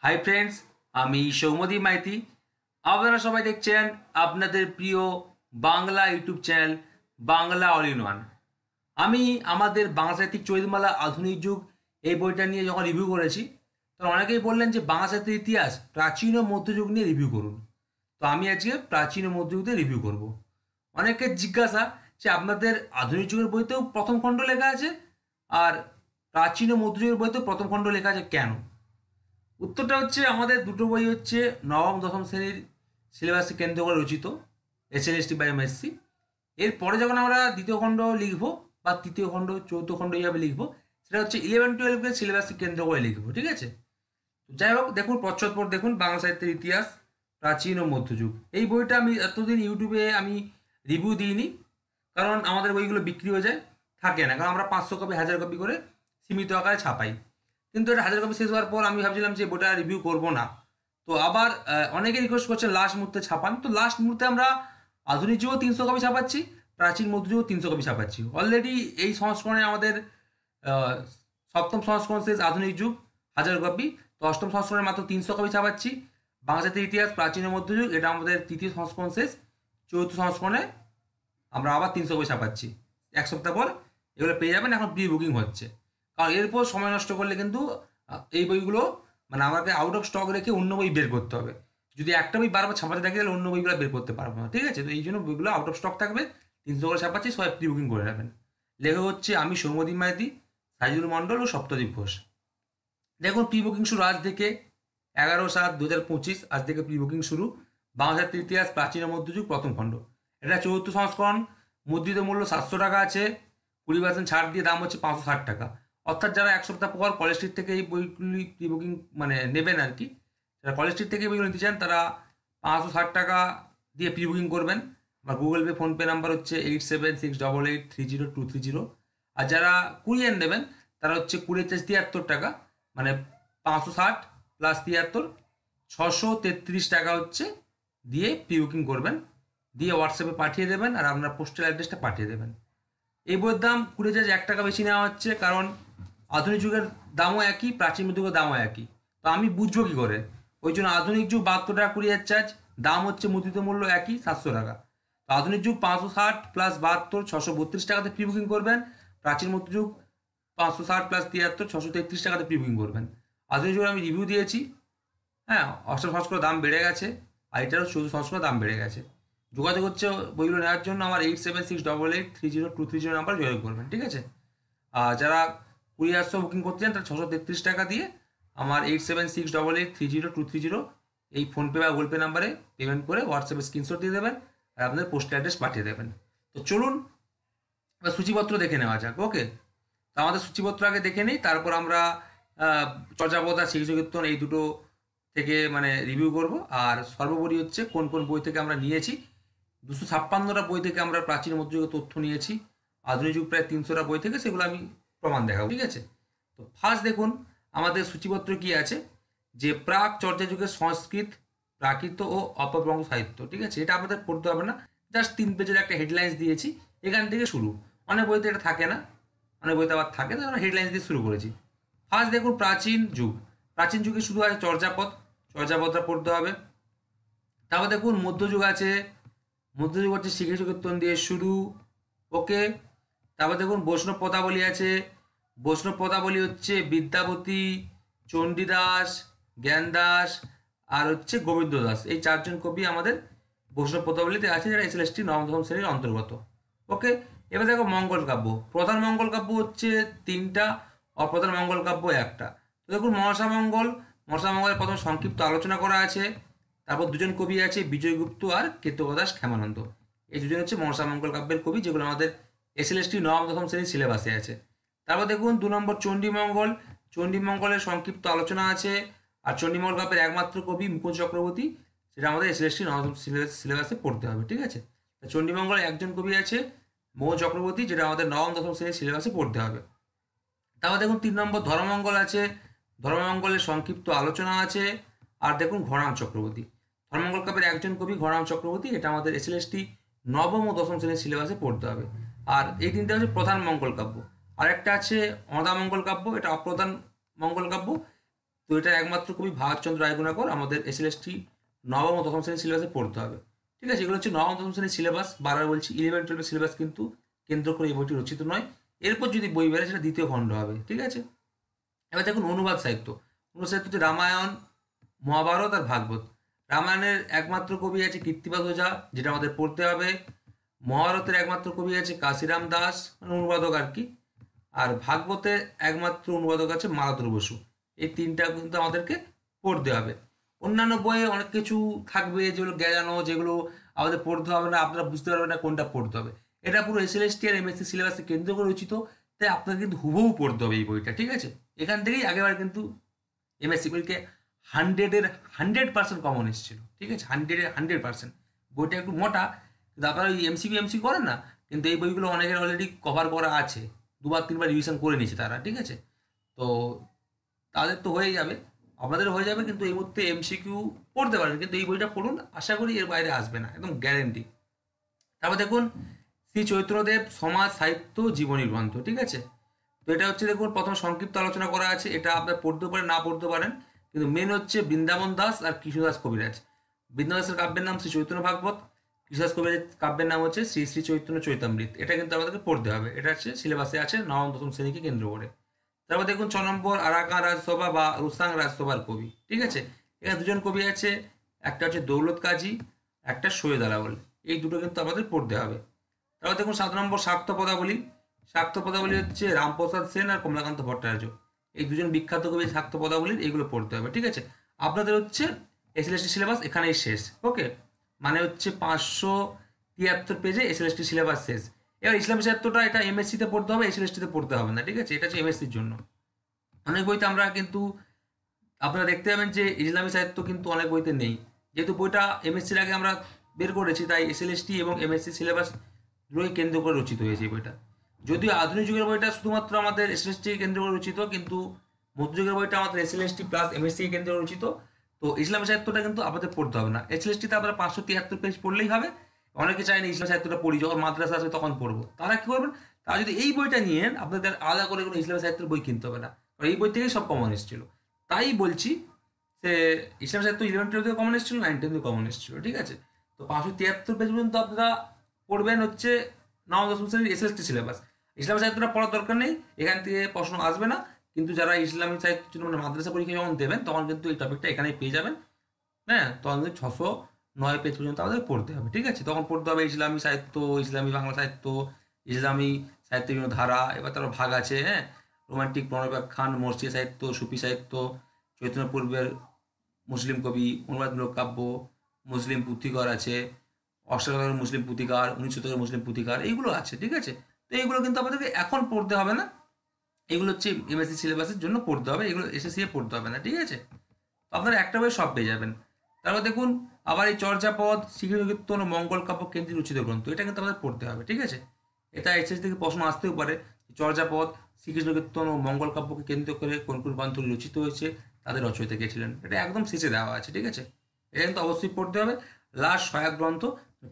Hi friends, আমি সৌম্যদীপ মাইতি। আপনারা সবাই দেখছেন আপনাদের প্রিয় Bangla YouTube channel Bangla all in one. আমি আমাদের বাংলা সাহিত্যিক চৈতমালা আধুনিক যুগ এই বইটা নিয়ে যখন রিভিউ করেছি, তখন অনেকেই বললেন যে বাংলা সাহিত্যের ইতিহাস প্রাচীন ও মধ্যযুগ নিয়ে রিভিউ করুন। তো আমি আজকে প্রাচীন ও মধ্যযুগ দিয়ে রিভিউ করব। অনেকের জিজ্ঞাসা যে আপনাদের আধুনিক যুগের বইতেও প্রথম খণ্ড লেখা আছে, আর প্রাচীন ও মধ্যযুগের বইতেও প্রথম খণ্ড লেখা আছে কেন? উত্তরটা হচ্ছে, আমাদের দুটো বই হচ্ছে নবম দশম শ্রেণীর সিলেবাসকে কেন্দ্র করে রচিত, এসএলএসটি বা এমএসসি। এরপরে যখন আমরা দ্বিতীয় খণ্ড লিখবো বা তৃতীয় খণ্ড চতুর্থ খণ্ড এইভাবে লিখবো, সেটা হচ্ছে 11-12 সিলেবাসকে কেন্দ্র করে লিখবো, ঠিক আছে? যাই হোক, দেখুন পশ্চাৎপট দেখুন, বাংলা সাহিত্যের ইতিহাস প্রাচীন ও মধ্যযুগ। এই বইটা আমি এতদিন ইউটিউবে আমি রিভিউ দিইনি, কারণ আমাদের বইগুলো বিক্রি হয়ে যায়, থাকে না, কারণ আমরা 500 কপি 1000 কপি করে সীমিত আকারে ছাপাই। কিন্তু এটা 1000 কপি শেষ হওয়ার পর আমি ভাবছিলাম যে বইটা রিভিউ করব না। তো আবার অনেকে রিকোয়েস্ট করছে লাস্ট মুহূর্তে ছাপান, তো লাস্ট মুহূর্তে আমরা আধুনিক যুগও 300 কপি ছাপাচ্ছি, প্রাচীন মধ্যযুগও 300 কপি ছাপাচ্ছি। অলরেডি এই সংস্করণে আমাদের আহ, সপ্তম সংস্করণ শেষ, আধুনিক যুগ 1000 কপি। তো অষ্টম সংস্করণে মাত্র 300 কপি ছাপাচ্ছি। বাংলা সাহিত্যের ইতিহাস প্রাচীন ও মধ্যযুগ এটা আমাদের তৃতীয় সংস্করণ শেষ, চতুর্থ সংস্করণে আমরা আবার 300 বই ছাপাচ্ছি। এক সপ্তাহ পর এগুলো পেয়ে যাবেন, এখন প্রি বুকিং হচ্ছে। কারণ এরপর সময় নষ্ট করলে কিন্তু এই বইগুলো মানে আমাকে আউট অফ স্টক রেখে অন্য বই বের করতে হবে। যদি একটা বই বারবার ছাপাতে থাকে তাহলে অন্য বইগুলো বের করতে পারবো না, ঠিক আছে? তো এই জন্য বইগুলো আউট অফ স্টক থাকবে, 300 করে ছাপাচ্ছি, সবাই প্রি বুকিং করে নেবেন। লেখক হচ্ছে আমি সৌম্যদীপ মাইতি, সাইজুল মণ্ডল ও সপ্তদ্বীপ ঘোষ। দেখুন, প্রি বুকিং শুরু আজ থেকে 11/7/2025, আজ থেকে প্রি বুকিং শুরু। বাংলা সাহিত্যের ইতিহাস প্রাচীন ও মধ্যযুগ প্রথম খণ্ড, এটা চতুর্থ সংস্করণ। মুদ্রিত মূল্য 700 টাকা আছে, 20% ছাড় দিয়ে দাম হচ্ছে 560 টাকা। অর্থাৎ যারা এক সপ্তাহ পর কলেজ স্ট্রিট থেকে এই বইগুলি প্রি বুকিং মানে নেবেন আর কি, যারা কলেজ স্ট্রিট থেকে এই বইগুলো নিতে চান তারা 560 টাকা দিয়ে প্রি বুকিং করবেন। আমার গুগল পে ফোনপে নাম্বার হচ্ছে 8768830230। আর যারা কুরিয়ার নেবেন তারা হচ্ছে কুরিয়ার চার্জ 73 টাকা, মানে 560 প্লাস 73, 633 টাকা হচ্ছে দিয়ে প্রি বুকিং করবেন, দিয়ে হোয়াটসঅ্যাপে পাঠিয়ে দেবেন আর আপনার পোস্টাল অ্যাড্রেসটা পাঠিয়ে দেবেন। এই বইয়ের দাম কুড়ি চার্জ 1 টাকা বেশি নেওয়া হচ্ছে, কারণ আধুনিক যুগের দামও একই, প্রাচীন যুগের দামও একই। তো আমি বুঝবো কী করে? ওই জন্য আধুনিক যুগ 72 টাকা কুরিয়ার চার্জ, দাম হচ্ছে মুদ্রিত মূল্য একই 700 টাকা। তো আধুনিক যুগ 560 প্লাস 72 632 টাকাতে প্রি বুকিং করবেন। প্রাচীন মধ্যযুগ 560 প্লাস 73 633 টাকাতে প্রি বুকিং করবেন। আধুনিক যুগে আমি রিভিউ দিয়েছি, হ্যাঁ, অষ্টম সংস্করণের দাম বেড়ে গেছে, আর এটারও চতুর্থ সংস্করণের দাম বেড়ে গেছে। যোগাযোগ হচ্ছে বইগুলো নেওয়ার জন্য আমার 8768830230 নাম্বার যোগাযোগ করবেন, ঠিক আছে? আর যারা কুরিয়ার সহ বুকিং করতে চান তারা 633 টাকা দিয়ে আমার 8768830230 এই ফোনপে বা গুগল পে নাম্বারে পেমেন্ট করে হোয়াটসঅ্যাপে স্ক্রিনশট দিয়ে দেবেন আর আপনাদের পোস্টাল অ্যাড্রেস পাঠিয়ে দেবেন। তো চলুন এবার সূচিপত্র দেখে নেওয়া যাক। ওকে, তো আমাদের সূচিপত্র আগে দেখে নিই, তারপর আমরা চর্যাপদ আর শিশু কীর্তন এই দুটো থেকে মানে রিভিউ করব। আর সর্বোপরি হচ্ছে কোন কোন বই থেকে আমরা নিয়েছি। 256টা বই থেকে আমরা প্রাচীন মধ্যযুগের তথ্য নিয়েছি, আধুনিক যুগ প্রায় 300টা বই থেকে, সেগুলো আমি প্রমাণ দেখাবো, ঠিক আছে? তো ফার্স্ট দেখুন আমাদের সূচিপত্র কি আছে, যে প্রাক চর্যা যুগের সংস্কৃত, প্রাকৃত ও অপভ্রংশ সাহিত্য, ঠিক আছে? এটা আমাদের পড়তে হবে না, জাস্ট 3 পেজের একটা হেডলাইন্স দিয়েছি, এখান থেকে শুরু। অনেক বইতে এটা থাকে না, অনেক বইতে আবার থাকে, তো আমরা হেডলাইন্স দিয়ে শুরু করেছি। ফার্স্ট দেখুন প্রাচীন যুগ, প্রাচীন যুগে শুধু আছে চর্যাপদ, চর্যাপদটা পড়তে হবে। তারপর দেখুন মধ্যযুগ আছে, মধ্যযুগ হচ্ছে শিখেশ কীর্তন দিয়ে শুরু, ওকে। তারপর দেখুন বৈষ্ণব পদাবলী আছে, বৈষ্ণব পদাবলী হচ্ছে বিদ্যাপতি, চণ্ডীদাস, জ্ঞানদাস আর হচ্ছে গোবিন্দ দাস, এই 4জন কবি আমাদের বৈষ্ণব পদাবলীতে আছে, যারা এসএলএসটি নবম দশম শ্রেণীর অন্তর্গত। ওকে, এবার দেখো মঙ্গল কাব্য, প্রধান মঙ্গল কাব্য হচ্ছে 3টা, অপ্রধান মঙ্গল কাব্য 1টা। তো দেখুন মনসামঙ্গল, মনসামঙ্গলের প্রথম সংক্ষিপ্ত আলোচনা করা আছে। তারপর 2জন কবি আছে, বিজয়গুপ্ত আর কেতকদাস ক্ষেমানন্দ, এই 2জন হচ্ছে মনসামঙ্গল কাব্যের কবি, যেগুলো আমাদের এসএলএসটি নবম দশম শ্রেণীর সিলেবাসে আছে। তারপর দেখুন 2 নম্বর চণ্ডীমঙ্গল, চণ্ডীমঙ্গলের সংক্ষিপ্ত আলোচনা আছে। আর চণ্ডীমঙ্গল কাব্যের একমাত্র কবি মুকুন্দ চক্রবর্তী, সেটা আমাদের এসএলএসটি নবম সিলেবাসে পড়তে হবে, ঠিক আছে? চণ্ডীমঙ্গলে একজন কবি আছে মৌ চক্রবর্তী, যেটা আমাদের নবম দশম শ্রেণীর সিলেবাসে পড়তে হবে। তারপর দেখুন 3 নম্বর ধর্মমঙ্গল আছে, ধর্মমঙ্গলের সংক্ষিপ্ত আলোচনা আছে। আর দেখুন ঘরাম চক্রবর্তী, ধর্মমঙ্গল কাব্যের একজন কবি ঘরাম চক্রবর্তী, এটা আমাদের এসএলএসটি নবম ও দশম শ্রেণীর সিলেবাসে পড়তে হবে। আর এই 3টে হচ্ছে প্রধান মঙ্গল কাব্য। আরেকটা আছে অদামঙ্গল কাব্য, এটা অপ্রধান মঙ্গল কাব্য, তো এটা একমাত্র কবি ভারতচন্দ্র রায়গুণাকর আমাদের এসএলএসটি নবম ও দশম শ্রেণীর সিলেবাসে পড়তে হবে। ঠিক আছে, এগুলো হচ্ছে নবম দশম শ্রেণীর সিলেবাস। বারবার বলছি 11-12 সিলেবাস কিন্তু কেন্দ্র করে এই বইটি রচিত নয়। এরপর যদি বই বেড়ে সেটা দ্বিতীয় খণ্ড হবে। ঠিক আছে, এবার দেখুন অনুবাদ সাহিত্য। অনুবাদ সাহিত্য হচ্ছে রামায়ণ, মহাভারত আর ভাগবত। রামায়ণের একমাত্র কবি আছে কীর্তিবাস ওঝা, যেটা আমাদের পড়তে হবে। মহাভারতের একমাত্র কবি আছে কাশিরাম দাস, মানে অনুবাদক আর কি। আর ভাগবতের একমাত্র অনুবাদক আছে মালাধর বসু। এই তিনটা কিন্তু আমাদেরকে পড়তে হবে। অন্যান্য বইয়ে অনেক কিছু থাকবে যেগুলো জ্ঞানো, যেগুলো আমাদের পড়তে হবে না, আপনারা বুঝতে পারবেন না কোনটা পড়তে হবে। এটা পুরো এসএলএসটি আর এমএসসি সিলেবাসে কেন্দ্র করে রচিত, তাই আপনাদের কিন্তু হুবহু পড়তে হবে এই বইটা। ঠিক আছে, এখান থেকেই আগেবার কিন্তু এমএসসি বইকে 100% কমন এসেছিল। ঠিক আছে, 100%। বইটা একটু মোটা, কিন্তু আপনারা ওই এমসিকিউ করেন না, কিন্তু এই বইগুলো অনেকের অলরেডি কভার করা আছে, 2-3বার রিভিশন করে নিয়েছে তারা। ঠিক আছে, তো তাদের তো হয়ে যাবে, আপনাদের হয়ে যাবে, কিন্তু এই মুহূর্তে এমসিকিউ পড়তে পারেন, কিন্তু এই বইটা পড়ুন, আশা করি এর বাইরে আসবে না, একদম গ্যারেন্টি। তারপর দেখুন শ্রী চৈত্রদেব সমাজ সাহিত্য জীবনী গ্রন্থ। ঠিক আছে, তো এটা হচ্ছে দেখুন প্রথম সংক্ষিপ্ত আলোচনা করা আছে, এটা আপনার পড়তে পারেন না পড়তে পারেন, কিন্তু মেন হচ্ছে বৃন্দাবন দাস আর কৃষ্ণদাস কবিরাজ। বৃন্দাবন দাসের কাব্যের নাম শ্রী চৈতন্য ভাগবত, কৃষ্ণদাস কবিরাজ কাব্যের নাম হচ্ছে শ্রী শ্রী চৈতন্য চৈতামৃত। এটা কিন্তু আমাদেরকে পড়তে হবে, এটা হচ্ছে সিলেবাসে আছে নবম দশম শ্রেণীকে কেন্দ্র করে। তারপর দেখুন 6 নম্বর আরাকা রাজসভা বা রুসাং রাজসভার কবি। ঠিক আছে, এখানে দুজন কবি আছে, একটা হচ্ছে দৌলত কাজী, একটা সৈয়দ আলাওল। এই দুটো কিন্তু আমাদের পড়তে হবে। তারপর দেখুন 7 নম্বর শাক্ত পদাবলী। শাক্ত পদাবলী হচ্ছে রামপ্রসাদ সেন আর কমলাকান্ত ভট্টাচার্য, এই দুজন বিখ্যাত কবি শাক্ত পদাবলীর, এইগুলো পড়তে হবে। ঠিক আছে, আপনাদের হচ্ছে এসএলএসটি সিলেবাস এখানেই শেষ। ওকে, মানে হচ্ছে 573 পেজে এসএলএসটি সিলেবাস শেষ। এবার ইসলামী সাহিত্যটা এটা এমএসসিতে পড়তে হবে, এসএলএসটিতে পড়তে হবে না। ঠিক আছে, এটা হচ্ছে এমএসসির জন্য। অনেক বইতে আমরা কিন্তু আপনারা দেখতে পাবেন যে ইসলামী সাহিত্য কিন্তু অনেক বইতে নেই, যেহেতু বইটা এমএসসির আগে আমরা বের করেছি, তাই এসএলএসটি এবং এমএসসি সিলেবাস দুটোই কেন্দ্র করে রচিত হয়েছে এই বইটা। যদিও আধুনিক যুগের বইটা শুধুমাত্র আমাদের এসএলএসটি কেন্দ্র করে রচিত, কিন্তু মধ্যযুগের বইটা আমাদের এসএলএসটি প্লাস এমএসসি কেন্দ্র করে রচিত। তো ইসলামী সাহিত্যটা কিন্তু আপনাদের পড়তে হবে না, এসএলএসটিতে আপনারা 573 পেজ পড়লেই হবে। অনেকে চায় না ইসলাম সাহিত্যটা পড়ি, যখন মাদ্রাসা আসবে তখন পড়বো, তারা কি করবেন, তারা যদি এই বইটা নিয়ে আপনাদের আলাদা করে কোনো ইসলামী সাহিত্যের বই কিনতে হবে না, কারণ এই বই থেকেই সব কমন এসেছিল। তাই বলছি যে ইসলাম সাহিত্য 11-12 থেকে কমন এসেছিল, 9-10 থেকে কমন এসেছিল। ঠিক আছে, তো 573 পেজ পর্যন্ত আপনারা পড়বেন হচ্ছে নবম দশম শ্রেণীর এসএসটি সিলেবাস। ইসলামী সাহিত্যটা পড়ার দরকার নেই, এখান থেকে প্রশ্ন আসবে না, কিন্তু যারা ইসলামী সাহিত্যের জন্য মানে মাদ্রাসা পরীক্ষা যখন দেবেন তখন কিন্তু এই টপিকটা এখানেই পেয়ে যাবেন। হ্যাঁ, তখন কিন্তু 609 পেজ পর্যন্ত আমাদের পড়তে হবে। ঠিক আছে, তখন পড়তে হবে ইসলামী সাহিত্য, ইসলামী বাংলা সাহিত্য, ইসলামী সাহিত্যের বিভিন্ন ধারা, এবার তারও ভাগ আছে। হ্যাঁ, রোমান্টিক প্রণবাখ্যান, মর্সিয়া সাহিত্য, সুফি সাহিত্য, চৈতন্য পূর্বের মুসলিম কবি, অনুবাদমূলক কাব্য, মুসলিম পুঁথিকার আছে, অষ্টাদশের মুসলিম পুঁথিকার, 19 শতকের মুসলিম পুঁথিকার, এইগুলো আছে। ঠিক আছে, তো এইগুলো কিন্তু আপনাদেরকে এখন পড়তে হবে না, এগুলো হচ্ছে এমএসসি সিলেবাসের জন্য পড়তে হবে, এগুলো এসএসসি এ পড়তে হবে না। ঠিক আছে, তো আপনারা একটা বই সব পেয়ে যাবেন। তারপর দেখুন আবার এই চর্যাপদ, শ্রীকৃষ্ণ কীর্তন ও মঙ্গল কাব্য কেন্দ্রিক রচিত গ্রন্থ, এটা কিন্তু আমাদের পড়তে হবে। ঠিক আছে, এটা এসএসসি থেকে প্রশ্ন আসতেও পারে, চর্যাপদ, শ্রীকৃষ্ণ কীর্তন ও মঙ্গল কাব্যকে কেন্দ্র করে কোন কোন গ্রন্থগুলি রচিত হয়েছে, তাদের রচয়িতা কে ছিলেন, এটা একদম শেষে দেওয়া আছে। ঠিক আছে, এটা কিন্তু অবশ্যই পড়তে হবে। লাস্ট সহায়ক গ্রন্থ,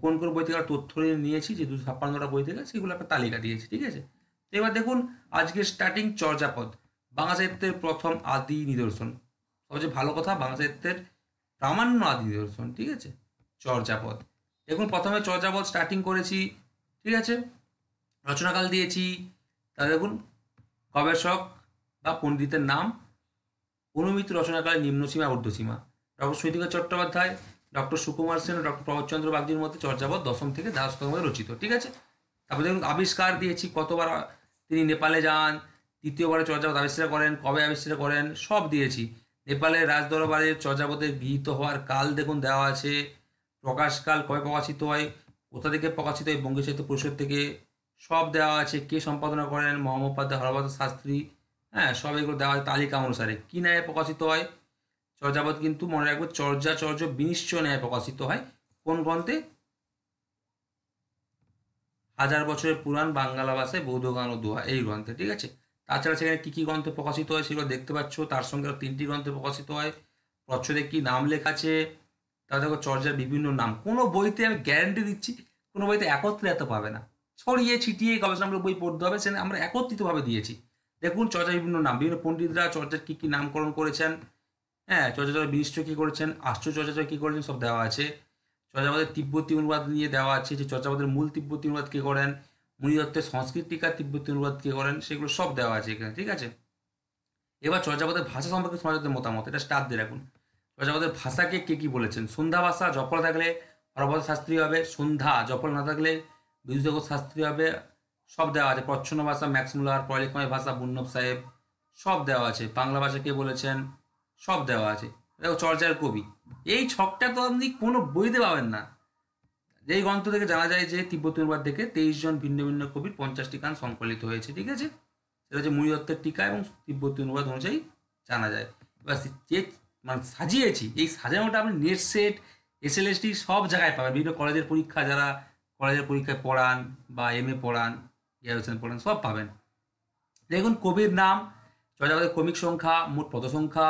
কোন কোন বই থেকে আমরা তথ্য নিয়েছি, যে 256টা বই থেকে, সেগুলো একটা তালিকা দিয়েছি। ঠিক আছে, তো এবার দেখুন আজকে স্টার্টিং চর্যাপদ, বাংলা সাহিত্যের প্রথম আদি নিদর্শন। সবচেয়ে ভালো কথা, বাংলা সাহিত্যের প্রামাণ্য আদি নিদর্শন। ঠিক আছে, চর্যাপদ। দেখুন প্রথমে চর্যাপদ স্টার্টিং করেছি। ঠিক আছে, রচনাকাল দিয়েছি, তা দেখুন গবেষক বা পণ্ডিতের নাম, অনুমিত রচনাকালের নিম্নসীমা ঊর্ধ্বসীমা, ডক্টর শৈতিকা চট্টোপাধ্যায়, ডক্টর সুকুমার সেন ও ডক্টর প্রভাতচন্দ্র বাগদির মধ্যে চর্যাপদ দশম থেকে দ্বাদশ শতকের মধ্যে রচিত। ঠিক আছে, তারপর দেখুন আবিষ্কার দিয়েছি, কতবার তিনি নেপালে যান, তৃতীয়বারে চর্যাপদ আবিষ্কার করেন, কবে আবিষ্কার করেন, সব দিয়েছি। নেপালের রাজদরবারে চর্যাপদের গৃহীত হওয়ার কাল দেখুন দেওয়া আছে, প্রকাশকাল, কবে প্রকাশিত হয়, কোথা থেকে প্রকাশিত হয়, বঙ্গীয় সাহিত্য পরিষদ থেকে, সব দেওয়া আছে। কে সম্পাদনা করেন, মহামোপাধ্যায়, হরপ্রসাদ শাস্ত্রী। হ্যাঁ, সব এগুলো দেওয়া হয় তালিকা অনুসারে। কী ন্যায়ে প্রকাশিত হয় চর্যাপদ, কিন্তু মনে রাখবে চর্যাচর্য বিনিশ্চয় ন্যায় প্রকাশিত হয়। কোন গ্রন্থে? 1000 বছরের পুরাণ বাংলা ভাষায় বৌদ্ধ গান ও দোহা, এই গ্রন্থে। ঠিক আছে, তাছাড়া সেখানে কী কী গ্রন্থে প্রকাশিত হয় সেগুলো দেখতে পাচ্ছ, তার সঙ্গে 3টি গ্রন্থে প্রকাশিত হয়। প্রচ্ছদে কী নাম লেখা আছে, তার দেখো চর্যার বিভিন্ন নাম। কোনো বইতে আমি গ্যারান্টি দিচ্ছি কোনো বইতে একত্রে এত পাবে না, ছড়িয়ে ছিটিয়ে গবেষণামূলক বই পড়তে হবে, সেখানে আমরা একত্রিতভাবে দিয়েছি। দেখুন চর্যার বিভিন্ন নাম, বিভিন্ন পণ্ডিতরা চর্যার কী কী নামকরণ করেছেন, হ্যাঁ, চর্যাপদের বিশিষ্ট কী করেছেন, আশ্চর্যচর্যা কী করেছেন, সব দেওয়া আছে। চর্যাপদের তিব্বতী অনুবাদ নিয়ে দেওয়া আছে, যে চর্যাপদের মূল তিব্বতী অনুবাদ কে করেন, মুনিদত্তের সংস্কৃত টিকা তিব্বতী অনুবাদ কে করেন, সেগুলো সব দেওয়া আছে এখানে, ঠিক আছে। এবার চর্যাপদের ভাষা সম্পর্কে সমাজের মতামত, এটা স্টার দিয়ে রাখুন। চর্যাপদের ভাষাকে কে কি বলেছেন, সন্ধ্যা ভাষা, জপল থাকলে হরপদ শাস্ত্রী হবে, সন্ধ্যা জপল না থাকলে বিদ্যুৎ শাস্ত্রী হবে, সব দেওয়া আছে। প্রচ্ছন্ন ভাষা ম্যাক্স মুলার, পলিকময় ভাষা বুন্নব সাহেব, সব দেওয়া আছে। বাংলা ভাষা কে বলেছেন, সব দেওয়া আছে। দেখো চর্যার কবি, এই ছকটা তো আপনি কোনো বইতে পাবেন না। যেই গ্রন্থ থেকে জানা যায় যে তিব্বতী অনুবাদ থেকে 23 জন ভিন্ন ভিন্ন কবির 50টি গান সংকলিত হয়েছে, ঠিক আছে। সেটা হচ্ছে মুনিদত্তের টিকা এবং তিব্বতী অনুবাদ অনুযায়ী জানা যায়। এবার যে মানে সাজিয়েছি, এই সাজানোটা আপনি নেট সেট, এসএলএসটি সব জায়গায় পাবেন। বিভিন্ন কলেজের পরীক্ষা, যারা কলেজের পরীক্ষায় পড়ান বা এমএ পড়ান, গ্র্যাজুয়েশন পড়ান, সব পাবেন। দেখুন কবির নাম, চর্যাপদের ক্রমিক সংখ্যা, মোট পদ সংখ্যা,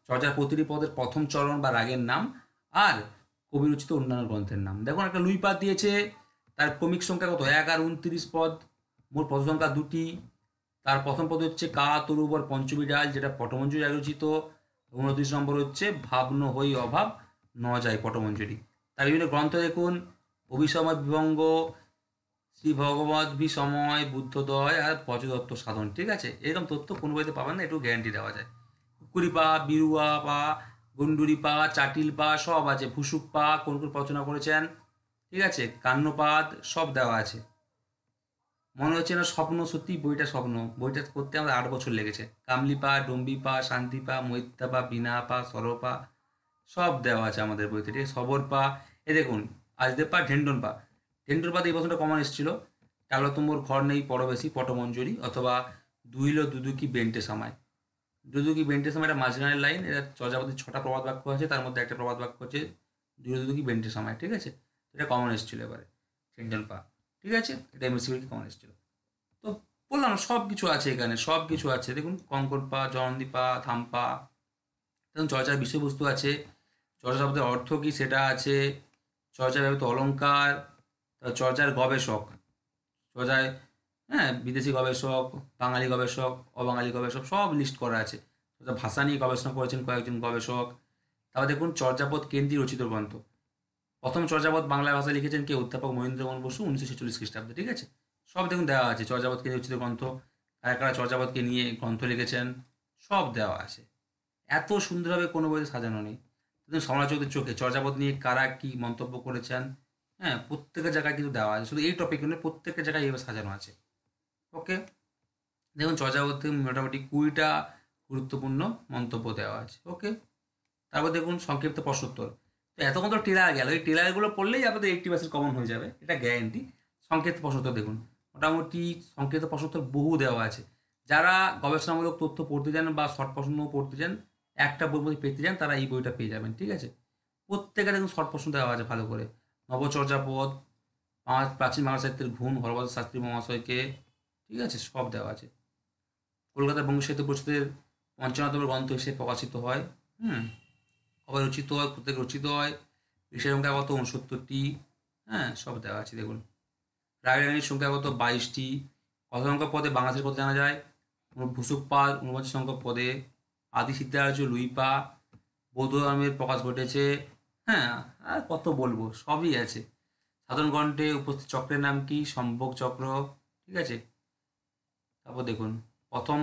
চর্যার প্রতিটি পদের প্রথম চরণ বা রাগের নাম, আর কবি রচিত অন্যান্য গ্রন্থের নাম। দেখুন একটা লুইপাত দিয়েছে, তার ক্রমিক সংখ্যা কত, 1 আর 29 পদ, মোট পদ সংখ্যা 2টি। তার প্রথম পদ হচ্ছে কা তরুবর পঞ্চমী ডাল, যেটা পটমঞ্জুরি রচিত। 29 নম্বর হচ্ছে ভাবন হই অভাব ন যায় পটমঞ্জুরি। তার বিভিন্ন গ্রন্থ দেখুন, অভিসময় বিভঙ্গ, শ্রী ভগবত সময়, বুদ্ধদয় আর পচদত্ত সাধন, ঠিক আছে। এরকম তথ্য কোনো বইতে পাবেন না, একটু গ্যারান্টি দেওয়া যায়। কুকুরি পা, বিরুয়া পা, গন্ডুরি পা, চাটিল পা, সব আছে। ভুসুক পা কোন কোন রচনা করেছেন, ঠিক আছে। কান্নপাদ সব দেওয়া আছে। মনে হচ্ছে না স্বপ্ন, সত্যি বইটা স্বপ্ন। বইটা করতে আমার 8 বছর লেগেছে। কামলিপা, ডম্বিপা, শান্তিপা, মৈত্যাপা, বিনাপা, সরপা, সব দেওয়া আছে আমাদের বইতে, ঠিক আছে। সবরপা, এ দেখুন আজদেপা, ঢেন্ডনপা। ঢেন্ডনপাতে এই বছরটা কমন এসেছিল। টালো তুমোর ঘর নেই পরবেশী পটমঞ্জুরি, অথবা দুইলো দুদুকি বেন্টে সামায়। দুদুকি বেন্টে সামায় এটা মাঝখানের লাইন। এটা চর্যাপদের 6টা প্রবাদ বাক্য আছে, তার মধ্যে একটা প্রবাদ বাক্য হচ্ছে দুইলো দুদুকি বেন্টে সামায়, ঠিক আছে। এটা কমন এসেছিল এবারে ঢেন্ডনপা, ঠিক আছে। এটা এমএসসি কমন এসেছিল। তো বললাম সব কিছু আছে এখানে, সব কিছু আছে। দেখুন কঙ্করপা, জয়ন্তীপা, থাম্পা। দেখুন চর্চার বিষয়বস্তু আছে, চর্চা শব্দের অর্থ কী সেটা আছে, চর্চায় ব্যবহৃত অলঙ্কার, তারপর চর্চার গবেষক, চর্চায়, হ্যাঁ, বিদেশি গবেষক, বাঙালি গবেষক, অবাঙালি গবেষক, সব লিস্ট করা আছে। চর্চা ভাষা নিয়ে গবেষণা করেছেন কয়েকজন গবেষক। তারপর দেখুন চর্যাপদ কেন্দ্রিক রচিত গ্রন্থ। প্রথম চর্যাপদ বাংলা ভাষায় লিখেছেন কে, অধ্যাপক মহেন্দ্রমোহন বসু, 1946 খ্রিস্টাব্দে, ঠিক আছে। সব দেখুন দেওয়া আছে, চর্যাপদ কেন্দ্রিক রচিত গ্রন্থ, কারা কারা চর্যাপদকে নিয়ে গ্রন্থ লিখেছেন, সব দেওয়া আছে। এত সুন্দরভাবে কোনো বইতে সাজানো নেই। কিন্তু সমালোচকদের চোখে চর্যাপদ নিয়ে কারা কী মন্তব্য করেছেন, হ্যাঁ, প্রত্যেকের জায়গায় কিন্তু দেওয়া আছে। শুধু এই টপিক নয়, প্রত্যেকের জায়গায় এইভাবে সাজানো আছে। ওকে, দেখুন চর্যাপদ থেকে মোটামুটি 20টা গুরুত্বপূর্ণ মন্তব্য দেওয়া আছে। ওকে, তারপর দেখুন সংক্ষিপ্ত প্রশ্নোত্তর। তো এতক্ষণ তো টেলার গেল, এই টেলারগুলো পড়লেই আপনাদের 80% কমন হয়ে যাবে, এটা গ্যারেন্টি। সংক্ষিপ্ত প্রশ্নোত্তর দেখুন, মোটামুটি সংক্ষিপ্ত প্রশ্নোত্তর বহু দেওয়া আছে। যারা গবেষণামূলক তথ্য পড়তে চান বা শর্ট প্রশ্ন পড়তে চান, একটা বই মধ্যে পেতে চান, তারা এই বইটা পেয়ে যাবেন, ঠিক আছে। প্রত্যেকে দেখুন শর্ট প্রশ্ন দেওয়া আছে ভালো করে। নবচর্যাপদ, প্রাচীন বাংলা সাহিত্যের ঘুণ হরবদ শাস্ত্রী মহাশয়কে, ঠিক আছে, সব দেওয়া আছে। কলকাতার বঙ্গ সাহিত্য পরিষদের 55তম গ্রন্থ হিসেবে প্রকাশিত হয়। হুম, কবে রচিত হয়, প্রত্যেক রচিত হয়, বিষয় সংখ্যা কত, 69টি। হ্যাঁ, সব দেওয়া আছে দেখুন। রাগরানির সংখ্যা কত, 22টি। কত সংখ্যক পদে বাংলাদেশের কথা জানা যায়, ভূসুক পাল 49 সংখ্যক পদে। আদি সিদ্ধার্য লুইপা, বৌদ্ধ ধর্মের প্রকাশ ঘটেছে। হ্যাঁ, আর কত বলবো, সবই আছে। সাধারণ গ্রন্থে উপস্থিত চক্রের নাম কি, সম্ভোগ চক্র, ঠিক আছে। তারপর দেখুন প্রথম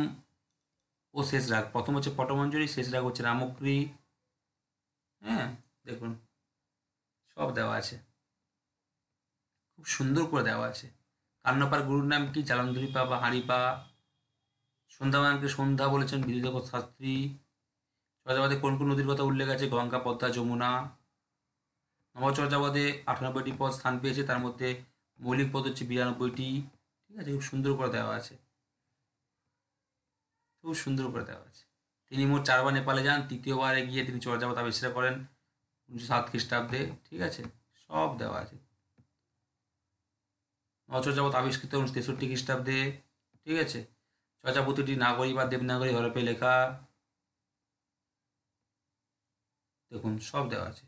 ও শেষ রাগ, প্রথম হচ্ছে পটমঞ্জরি, শেষ রাগ হচ্ছে রামক্রি। হ্যাঁ, দেখুন সব দেওয়া আছে, খুব সুন্দর করে দেওয়া আছে। কান্নপার গুরুর নাম কি, জালন্ধরিপা বা হাঁড়িপা। সন্ধ্যাবানকে সন্ধ্যা বলেছেন বিদ্যুৎ শাস্ত্রী। চর্যাপদে কোন কোন নদীর কথা উল্লেখ আছে, গঙ্গা, পদ্মা, যমুনা। নবচর্যাপদে 98টি পদ স্থান পেয়েছে, তার মধ্যে মৌলিক পদ হচ্ছে 92টি, ঠিক আছে। খুব সুন্দর করে দেওয়া আছে, খুব সুন্দর করে দেওয়া আছে। তিনি মোট 4বার নেপালে যান, তৃতীয়বারে গিয়ে তিনি চর্যাপদ আবিষ্কার করেন 1907 খ্রিস্টাব্দে, ঠিক আছে। সব দেওয়া আছে। নবচর্যাপদ আবিষ্কৃত 1963 খ্রিস্টাব্দে, ঠিক আছে। চর্যাপদটি নাগরী বা দেবনাগরী হরফে লেখা, দেখুন সব দেওয়া আছে।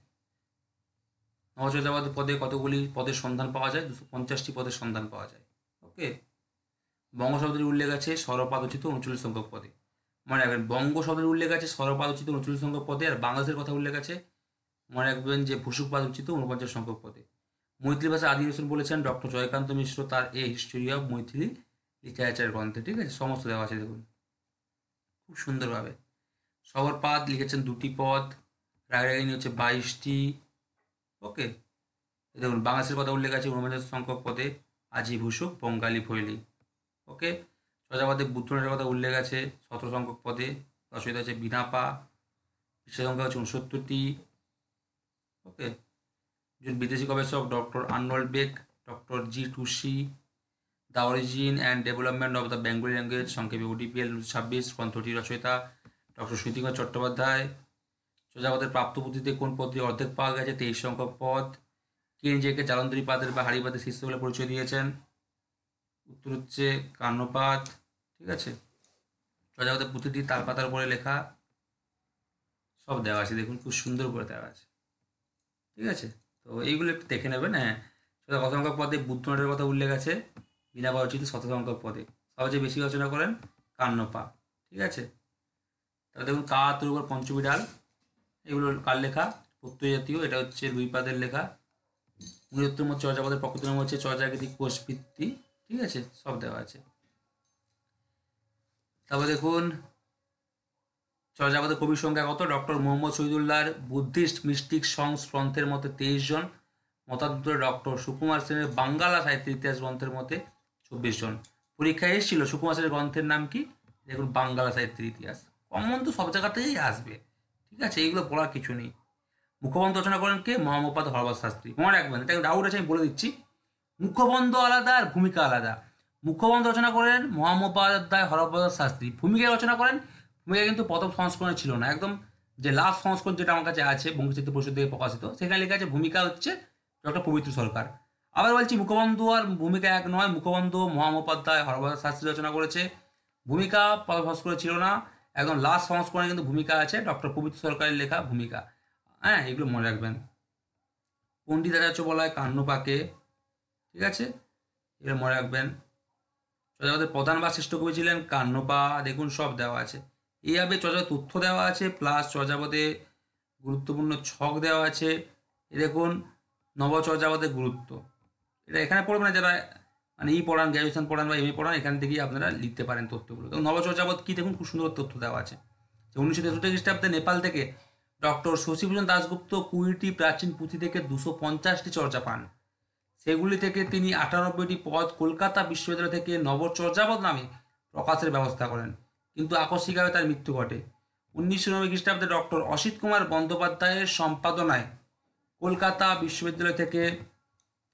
নবচর্যাপদ পদে কতগুলি পদের সন্ধান পাওয়া যায়, 250টি পদের সন্ধান পাওয়া যায়। ওকে, বঙ্গ শব্দের উল্লেখ আছে সরপাদোচিত 39 সংখ্যক পদে। মনে রাখবেন বঙ্গ শব্দের উল্লেখ আছে সরপাদ উচিত 39 সংখ্যক পদে, আর বাংলাদেশের কথা উল্লেখ আছে মনে রাখবেন যে ভূসুকপাদ উচিত 49 সংখ্যক পদে। মৈথিলি ভাষা আদিনিবেশন বলেছেন ডক্টর জয়কান্ত মিশ্র তার এ হিস্টোরি অফ মৈথিলি লিটারেচার গ্রন্থে। ঠিক আছে, সমস্ত দেওয়া আছে দেখুন খুব সুন্দরভাবে। সবরপাদ লিখেছেন 2টি পদ, রাগরাগিনী হচ্ছে 22টি। ওকে, দেখুন বাংলাদেশের কথা উল্লেখ আছে 49 সংখ্যক পদে, আজি ভূসুক বঙ্গালী ফৈলি। ওকে, চর্যাপদে বুদ্ধনাথের কথা উল্লেখ আছে 17 সংখ্যক পদে, রচয়িতা আছে বিনাপা, পৃষ্ঠা সংখ্যা হচ্ছে 69টি। ওকে, একজন বিদেশি গবেষক ডক্টর আর্নল্ড বেক, ডক্টর জি টুসি, the origin and development of the Bengali language সংক্ষেপে ওডিপিএল 26 গ্রন্থটি রচয়িতা ডক্টর সুধীকুমার চট্টোপাধ্যায়। চর্যাপদের প্রাপ্ত পুঁথিতে কোন পদটি অর্ধেক পাওয়া গেছে 23 সংখ্যক পদ। কে নিজেকে জালন্ধরি পাদের বা হাড়িপাদের শিষ্য বলে পরিচয় দিয়েছেন? উত্তর হচ্ছে কান্নপাদ। ঠিক আছে, চর্যাপদের পুঁথিটি তালপাতার উপরে লেখা, সব দেওয়া আছে দেখুন খুব সুন্দর করে দেওয়া আছে। ঠিক আছে, তো এইগুলো একটু দেখে নেবেন। হ্যাঁ, কত সংখ্যক পদে বুদ্ধনাথের কথা উল্লেখ আছে বিনা পরিচিত 17 সংখ্যক পদে, সবচেয়ে বেশি রচনা করেন কান্নপা। ঠিক আছে, তাহলে দেখুন কা তোর উপর পঞ্চবিড়াল, এগুলো কার লেখা? প্রত্যয় জাতীয়, এটা হচ্ছে লুইপাদের লেখা। 69তম চর্যাপদের প্রকৃত নাম হচ্ছে চর্যাকৃতি কোষবৃত্তি। ঠিক আছে, সব দেওয়া আছে। তারপর দেখুন চর্যাপদের কবির সংখ্যা কত? ডক্টর মোহাম্মদ শহীদুল্লাহর বুদ্ধিস্ট মিস্টিক সংস গ্রন্থের মতে 23 জন, মতান্তরে ডক্টর সুকুমার সেনের বাঙ্গালা সাহিত্যের ইতিহাস গ্রন্থের মতে 24 জন। পরীক্ষায় এসেছিল সুকুমার সেনের গ্রন্থের নাম কি? দেখুন বাঙ্গালা সাহিত্যের ইতিহাস। কমন তো সব জায়গাতেই আসবে। ঠিক আছে, এইগুলো বলার কিছু নেই। মুখবন্ধ রচনা করেন কে? মহামোপাধ্যায় হরবাদ শাস্ত্রী। মনে রাখবেন, এটা ডাউট আছে আমি বলে দিচ্ছি। মুখবন্ধ আলাদা আর ভূমিকা আলাদা। মুখবন্ধ রচনা করেন মহামোপাধ্যায় হরপ্রসাদ শাস্ত্রী। ভূমিকা রচনা করেন, ভূমিকা কিন্তু প্রথম সংস্করণে ছিল না, একদম যে লাস্ট সংস্করণ যেটা আমার কাছে আছে বঙ্গসাহিত্য পরিষদ থেকে প্রকাশিত, সেখানে লেখা আছে ভূমিকা হচ্ছে ডক্টর পবিত্র সরকার। আবার বলছি মুখবন্ধ আর ভূমিকা এক নয়। মুখবন্ধ মহামোপাধ্যায় হরপ্রসাদ শাস্ত্রী রচনা করেছে, ভূমিকা প্রথম সংস্করণে ছিল না, একদম লাস্ট সংস্করণে কিন্তু ভূমিকা আছে ডক্টর পবিত্র সরকারের লেখা ভূমিকা। হ্যাঁ, এগুলো মনে রাখবেন। পণ্ডিত আচার্য বলা হয় কান্নপাকে। ঠিক আছে, এটা মনে রাখবেন। চর্যাপদের প্রধান বা শ্রেষ্ঠ কবি ছিলেন কান্নপা। দেখুন সব দেওয়া আছে এইভাবে, চর্যাপদের তথ্য দেওয়া আছে প্লাস চর্যাপদে গুরুত্বপূর্ণ ছক দেওয়া আছে। দেখুন নবচর্যাপদের গুরুত্ব, এটা এখানে পড়বেন না যারা মানে পড়ান, গ্র্যাজুয়েশন পড়ান বা এমএ পড়ান, এখান থেকেই আপনারা লিখতে পারেন তথ্যগুলো। এবং নবচর্যাপদ কি দেখুন খুব সুন্দর তথ্য দেওয়া আছে। 1963 খ্রিস্টাব্দে নেপাল থেকে ডক্টর শশীভূষণ দাশগুপ্ত 20টি প্রাচীন পুঁথি থেকে 250টি চর্যা পান। সেগুলি থেকে তিনি 98টি পদ কলকাতা বিশ্ববিদ্যালয় থেকে নবচর্যাপদ নামে প্রকাশের ব্যবস্থা করেন, কিন্তু আকস্মিকভাবে তার মৃত্যু ঘটে। 1990 খ্রিস্টাব্দে ডক্টর অসিত কুমার বন্দ্যোপাধ্যায়ের সম্পাদনায় কলকাতা বিশ্ববিদ্যালয় থেকে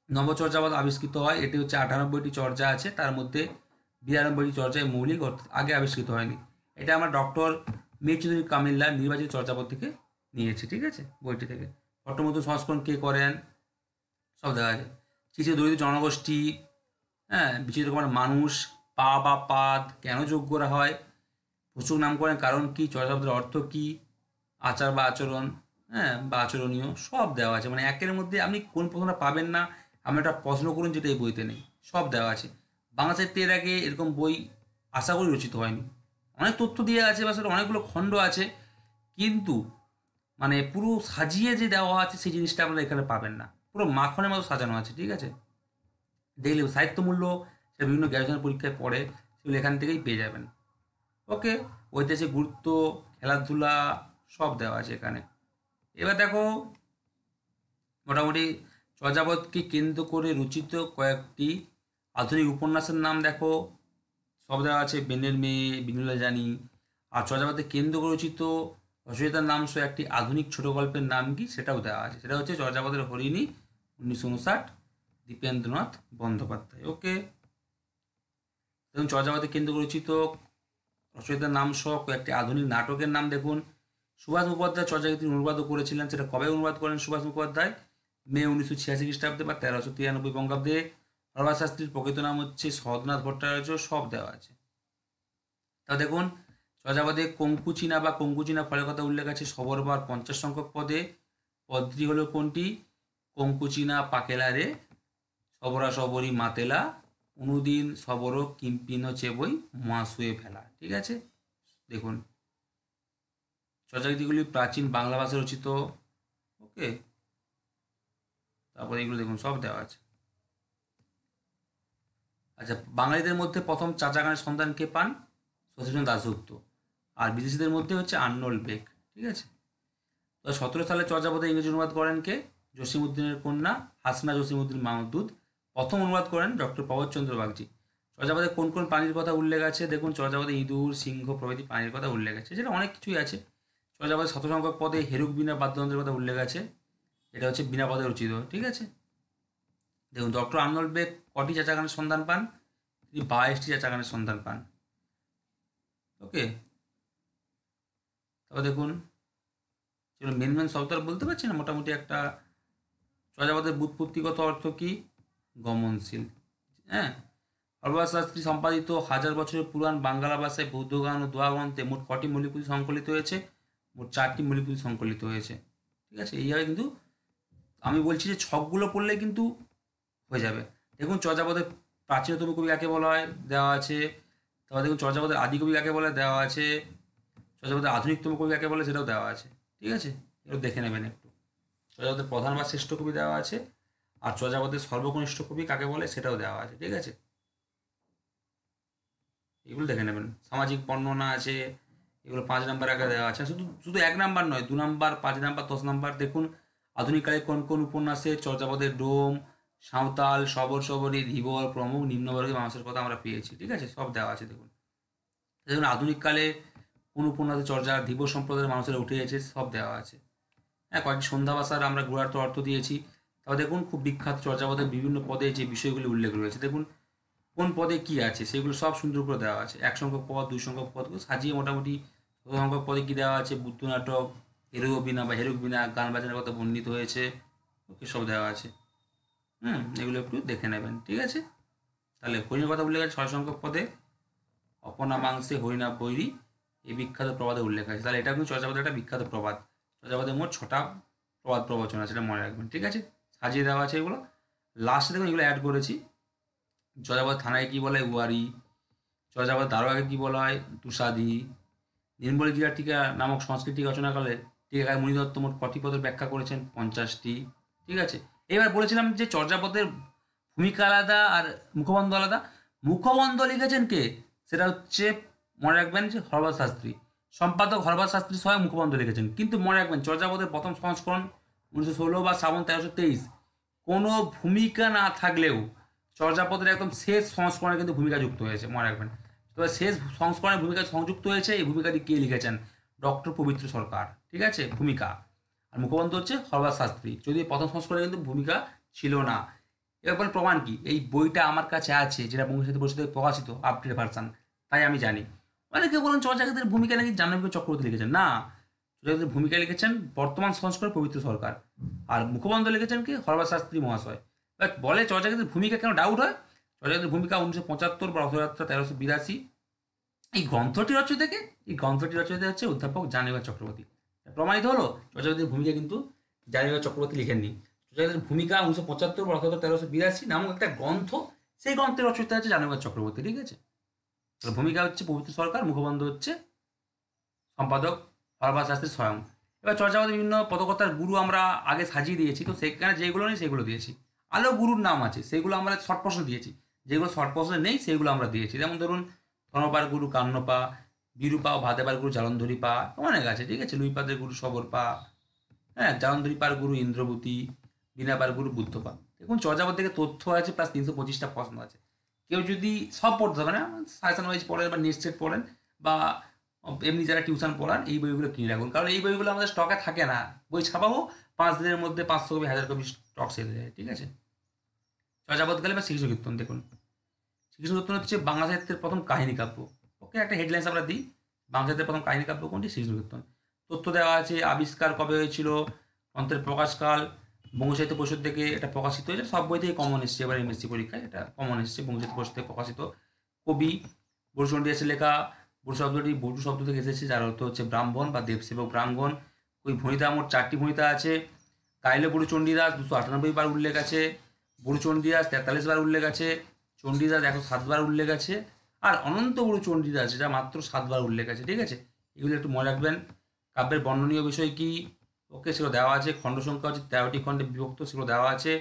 নবচর্যাপদ আবিষ্কৃত হয়। এটি হচ্ছে 98টি চর্যা আছে, তার মধ্যে 92টি চর্যায় মৌলিক, আগে আবিষ্কৃত হয়নি। এটা আমার ডক্টর মীর চৌধুরী কামিল্লা নির্বাচিত চর্যাপদ থেকে নিয়েছি। ঠিক আছে, বইটি থেকে। পট্টমধু সংস্করণ কে করেন? সব দেখা আছে। কিছু দরিদ্র জনগোষ্ঠী, হ্যাঁ, বিচিত্র কুমার মানুষ, পা বা পাদ কেন যোগ করা হয়, প্রচুর নাম করেন কারণ কি, চর্যাপদের অর্থ কি, আচার বা আচরণ, হ্যাঁ বা আচরণীয়, সব দেওয়া আছে। মানে একের মধ্যে আপনি কোন প্রশ্নটা পাবেন না, আপনি একটা প্রশ্ন করুন যেটা এই বইতে নেই, সব দেওয়া আছে। বাংলা সাহিত্যে এর আগে এরকম বই আশা করি রচিত হয়নি। অনেক তথ্য দিয়ে আছে বা সেটা অনেকগুলো খণ্ড আছে, কিন্তু মানে পুরো সাজিয়ে যে দেওয়া আছে সেই জিনিসটা আপনারা এখানে পাবেন না, পুরো মাখনের মতো সাজানো আছে। ঠিক আছে, দেখলে সাহিত্য মূল্য সেটা বিভিন্ন গ্র্যাজুয়েশন পরীক্ষায় পড়ে, সেগুলো এখান থেকেই পেয়ে যাবেন। ওকে, ঐতিহাসিক গুরুত্ব, খেলাধুলা, সব দেওয়া আছে এখানে। এবার দেখো মোটামুটি চর্যাপদকে কেন্দ্র করে রচিত কয়েকটি আধুনিক উপন্যাসের নাম দেখো, সব দেওয়া আছে। বেনের মেয়ে, বিনুলা জানি। আর চর্যাপদকে কেন্দ্র করে রচিত রচয়িতার নাম সহ একটি আধুনিক ছোট গল্পের নাম কি, সেটাও দেওয়া আছে। সেটা হচ্ছে চর্যাপদের হরিণী, 1959, দীপেন্দ্রনাথ বন্দ্যোপাধ্যায়। ওকে, দেখুন চর্যাপদকে কেন্দ্র করে রচিত রচয়িতার নাম সহ কয়েকটি আধুনিক নাটকের নাম দেখুন। সুভাষ মুখোপাধ্যায় চর্যাগীতি অনুবাদও করেছিলেন, সেটা কবে অনুবাদ করেন সুভাষ মুখোপাধ্যায়? মে 1986 খ্রিস্টাব্দে বা 1393 বঙ্গাব্দে। হরবাদ শাস্ত্রীর প্রকৃত নাম হচ্ছে সদনাথ ভট্টাচার্য, সব দেওয়া আছে। তা দেখুন চর্যাপদে কঙ্কুচিনা বা কঙ্কুচিনা ফলের কথা উল্লেখ আছে সবরবার 50 সংখ্যক পদে। পদটি হলো কোনটি? কঙ্কুচিনা পাকেলারে সবরা সবরি মাতেলা, অনুদিন সবর কিম্পিন চেবই মা শুয়ে ফেলা। ঠিক আছে, দেখুন চর্যাগীতিগুলি প্রাচীন বাংলা ভাষায় রচিত। ওকে, তারপরে এগুলো দেখুন সব দেওয়া আছে। আচ্ছা, বাঙালিদের মধ্যে প্রথম চাচা গানের সন্ধান কে পান? শশীচন্দ্র দাশগুপ্ত। আর বিদেশিদের মধ্যে হচ্ছে আর্নল্ড বেক। ঠিক আছে। তো 17 সালে চর্যাপদে ইংরেজি অনুবাদ করেন কে? জসীমউদ্দিনের কন্যা হাসনা জসীমউদ্দিন মাহমুদ। প্রথম অনুবাদ করেন ডক্টর প্রবোধচন্দ্র বাগচি। চর্যাপদে কোন কোন প্রাণীর কথা উল্লেখ আছে? দেখুন চর্যাপদে ইঁদুর, সিংহ প্রভৃতি প্রাণীর কথা উল্লেখ আছে। যেটা অনেক কিছুই আছে। চর্যাপদে শত সংখ্যক পদে হেরুক বিনা বাদ্যযন্ত্রের কথা উল্লেখ আছে। এটা হচ্ছে বিনা পদে রচিত। ঠিক আছে। দেখুন ডক্টর আর্নল্ড বেক কটি চাচা গানের সন্ধান পান? তিনি 22টি চাচা গানের সন্ধান পান। ওকে, তারপর দেখুন সেগুলো মেন শব্দ আর বলতে পারছি না, মোটামুটি একটা চর্যাপদের ব্যুৎপত্তিগত অর্থ কি? গমনশীল। হ্যাঁ, হরবাস শাস্ত্রী সম্পাদিত 1000 বছরের পুরাণ বাংলা ভাষায় বৌদ্ধ গান ও দোয়া গ্রন্থে মোট কটি মৌলিকপুঁথি সংকলিত হয়েছে? মোট 4টি মৌলিকপুঁথি সংকলিত হয়েছে। ঠিক আছে, এইভাবে কিন্তু আমি বলছি যে ছকগুলো পড়লে কিন্তু হয়ে যাবে। দেখুন চর্যাপদের প্রাচীনতম কবি কাকে বলা হয়? দেওয়া আছে। তারপর দেখুন চর্যাপদের আদি কবি কাকে বলে? দেওয়া আছে। চর্যাপদের আধুনিকতম কবি কাকে বলে? সেটাও দেওয়া আছে। ঠিক আছে, এগুলো দেখে নেবেন একটু। চর্যাপদের প্রধান বা শ্রেষ্ঠ কবি দেওয়া আছে, আর চর্যাপদের সর্বকনিষ্ঠ কবি কাকে বলে সেটাও দেওয়া আছে। ঠিক আছে, এগুলো দেখে নেবেন। সামাজিক বর্ণনা আছে, এগুলো 5 নাম্বার আগে দেওয়া আছে। শুধু শুধু 1 নাম্বার নয়, 2 নাম্বার, 5 নাম্বার, 10 নাম্বার। দেখুন আধুনিককালে কোন কোন উপন্যাসে চর্যাপদের ডোম, সাঁওতাল, সবর সবরী, ধীবর প্রমুখ নিম্নবর্গের মানুষের কথা আমরা পেয়েছি। ঠিক আছে, সব দেওয়া আছে। দেখুন দেখুন আধুনিককালে কোন উপন্যাসে চর্যা ধীবর সম্প্রদায়ের মানুষেরা উঠে এসেছে, সব দেওয়া আছে। হ্যাঁ, কয়েকটি সন্ধ্যা ভাষার আমরা গুণার্থ অর্থ দিয়েছি। তারপর দেখুন খুব বিখ্যাত চর্যাপদের বিভিন্ন পদে যে বিষয়গুলি উল্লেখ রয়েছে, দেখুন কোন পদে কি আছে সেগুলো সব সুন্দর করে দেওয়া আছে। 1 সংখ্যক পদ, 2 সংখ্যক পদগুলো সাজিয়ে মোটামুটি 100 সংখ্যক পদে কি দেওয়া আছে? বুদ্ধ নাটক, হেরুক বিনা বা হেরুক বিনা, গান বাজনার কথা বর্ণিত হয়েছে। ওকে, সব দেওয়া আছে। এগুলো একটু দেখে নেবেন। ঠিক আছে, তাহলে হরিণের কথা উল্লেখ আছে 6 সংখ্যক পদে। অপনামাংসে হরিণা বৈরী, এই বিখ্যাত প্রবাদে উল্লেখ আছে। তাহলে এটা কিন্তু চর্যাপদের একটা বিখ্যাত প্রবাদ। চর্যাপদের মোট 6টা প্রবাদ প্রবচন আছে, এটা মনে রাখবেন। ঠিক আছে, সাজিয়ে দেওয়া আছে এগুলো। লাস্টে দেখুন এগুলো অ্যাড করেছি। চর্যাপদ থানায় কী বলা হয়? উয়ারি। চর্যাপদ দারোয়াকে কী বলা হয়? তুষাদি। নির্মল ক্রীড়া টিকা নামক সংস্কৃত টিকা রচনাকালে টিকাকার মুনিদত্ত মোট কটি পদের ব্যাখ্যা করেছেন? 50টি। ঠিক আছে, এবার বলেছিলাম যে চর্যাপদের ভূমিকা আলাদা আর মুখবন্ধ আলাদা। মুখবন্ধ লিখেছেন কে? সেটা হচ্ছে মনে রাখবেন যে হরবাদ শাস্ত্রী। সম্পাদক হরবাদ শাস্ত্রী স্বয়ং মুখবন্ধ লিখেছেন। কিন্তু মনে রাখবেন চর্যাপদের প্রথম সংস্করণ 1916 বা শ্রাবণ 1323 কোনো ভূমিকা না থাকলেও চর্যাপদের একদম শেষ সংস্করণে কিন্তু ভূমিকা যুক্ত হয়েছে, মনে রাখবেন। তবে শেষ সংস্করণে ভূমিকা সংযুক্ত হয়েছে, এই ভূমিকাটি কে লিখেছেন? ডক্টর পবিত্র সরকার। ঠিক আছে, ভূমিকা। আর মুখবন্ধ হচ্ছে হরবাদ শাস্ত্রী। যদি প্রথম সংস্করণে কিন্তু ভূমিকা ছিল না। এবার বলে প্রমাণ কি? এই বইটা আমার কাছে আছে, যেটা বঙ্গ সাহিত্য পরিষদে প্রকাশিত আপডেট ভার্সান, তাই আমি জানি। অনেকে বলেন চর্যাগীতের ভূমিকা নাকি জাহ্নবী চক্রবর্তী লিখেছেন। না, চর্যাগীতের ভূমিকা লিখেছেন বর্তমান সংস্করণে পবিত্র সরকার, আর মুখবন্ধ লিখেছেন কি? হরবাদ শাস্ত্রী মহাশয়। বলে চর্যাগীতের ভূমিকা কেন ডাউট হয়? চর্যাগীতের ভূমিকা 1975 বা রথযাত্রা 1382 এই গ্রন্থটি রচয়িতা কে? এই গ্রন্থটি রচয়িতা হচ্ছে অধ্যাপক জাহ্নবী চক্রবর্তী। প্রমাণিত হলো চর্যাগীতের ভূমিকা কিন্তু জাহ্নবী চক্রবর্তী লিখেননি। চর্যাগীতের ভূমিকা 1975 বা রথযাত্রা 1382 নামক একটা গ্রন্থ, সেই গ্রন্থের রচয়িতা হচ্ছে জাহ্নবী চক্রবর্তী। ঠিক আছে, ভূমিকা হচ্ছে পবিত্র সরকার, মুখবন্ধ হচ্ছে সম্পাদক হরবাদ শাস্ত্রী স্বয়ং। এবার চর্যাপদের বিভিন্ন পদকর্তার গুরু আমরা আগে সাজিয়ে দিয়েছি, তো সেখানে যেগুলো নেই সেগুলো দিয়েছি। আরও গুরুর নাম আছে, সেগুলো আমরা শর্ট প্রশ্ন দিয়েছি। যেগুলো শর্ট প্রশ্নে নেই সেগুলো আমরা দিয়েছি। যেমন ধরুন ধনপার গুরু কান্নপা, বিরূপা ও ভাতেপার গুরু জালন্ধরী পা, অনেক আছে। ঠিক আছে, লুইপাদের গুরু সবর পা, হ্যাঁ, জালন্ধরী পার গুরু ইন্দ্রবতী, বিনাপার গুরু বুদ্ধপা। দেখুন চর্যাপদ থেকে তথ্য আছে প্লাস 325টা প্রশ্ন আছে। কেউ যদি সব পড়তে হবে না, সাজেশন ওয়াইজ পড়েন বা নেট সেট পড়েন বা এমনি যারা টিউশন পড়ান, এই বইগুলো কিনে রাখুন। কারণ এই বইগুলো আমাদের স্টকে থাকে না। বই ছাপাবো 5 দিনের মধ্যে 500 কপি 1000 কপি স্টক সেল হয়ে যায়। ঠিক আছে, চর্যাপদ গেলে বা শ্রীকৃষ্ণ কীর্তন। দেখুন শ্রীকৃষ্ণ কীর্তন হচ্ছে বাংলা সাহিত্যের প্রথম কাহিনী কাব্য। ওকে, একটা হেডলাইন্স আমরা দিই, বাংলা সাহিত্যের প্রথম কাহিনী কাব্য কোনটি? শ্রীকৃষ্ণ কীর্তন। তথ্য দেওয়া আছে, আবিষ্কার কবে হয়েছিল, গ্রন্থের প্রকাশকাল, বঙ্গ সাহিত্য পরিষদ থেকে এটা প্রকাশিত হয়েছে। সব বই থেকে কমন এসছে, এবার এমএসসি পরীক্ষায় এটা কমন এসছে, বঙ্গ সাহিত্য পরিষদ থেকে প্রকাশিত। কবি বড়ু চণ্ডীদাসের লেখা। বড়ু শব্দটি বড়ু শব্দ থেকে এসেছে, যার অর্থ হচ্ছে ব্রাহ্মণ বা দেবসেবক ব্রাহ্মণ। ওই ভণিতা মোট 4টি ভণিতা আছে। গাইলে বড়ু চণ্ডীদাস 298 বার উল্লেখ আছে। বড়ু চণ্ডীদাস 43 বার উল্লেখ আছে। চণ্ডীদাস 107 বার উল্লেখ আছে। আর অনন্ত গুরু চণ্ডীদাস যেটা মাত্র 7বার উল্লেখ আছে, ঠিক আছে। এগুলো একটু মনে রাখবেন। কাব্যের বর্ণনীয় বিষয় কি, ওকে, সেগুলো দেওয়া আছে। খণ্ড সংখ্যা হচ্ছে 13টি খণ্ডে বিভক্ত, সেগুলো দেওয়া আছে।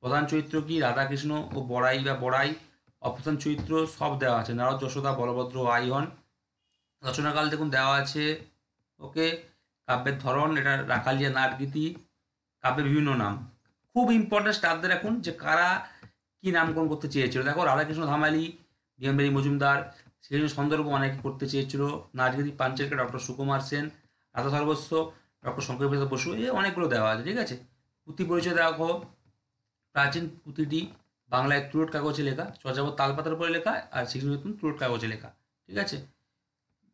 প্রধান চরিত্র কি, রাধাকৃষ্ণ ও বড়াই বা বড়াই। অপ্রধান চরিত্র সব দেওয়া আছে, নারদ, যশোদা, বলভদ্র, আইহন। রচনাকাল দেখুন দেওয়া আছে, ওকে। কাব্যের ধরন, এটা রাখালিয়া নাটগীতি। কাব্যের বিভিন্ন নাম, খুব ইম্পর্টেন্ট স্টারদের এখন যে কারা কি নামকরণ করতে চেয়েছিল। দেখো, রাধাকৃষ্ণ ধামালি, বিএমবেরি মজুমদার, শ্রীকৃষ্ণ সন্দর্ভ অনেকে করতে চেয়েছিল। নাটগীতি পাঞ্চেরকে ডক্টর সুকুমার সেন, রাধা সর্বস্ব ডক্টর শঙ্কর প্রসাদ বসু, এই অনেকগুলো দেওয়া আছে, ঠিক আছে। পুঁথি পরিচয় দেখো, প্রাচীন পুঁথিটি বাংলায় তুলট কাগজে লেখা, চর্যাপদ তালপাতার উপরে লেখা, আর শ্রীকৃষ্ণ তুলট কাগজে লেখা, ঠিক আছে।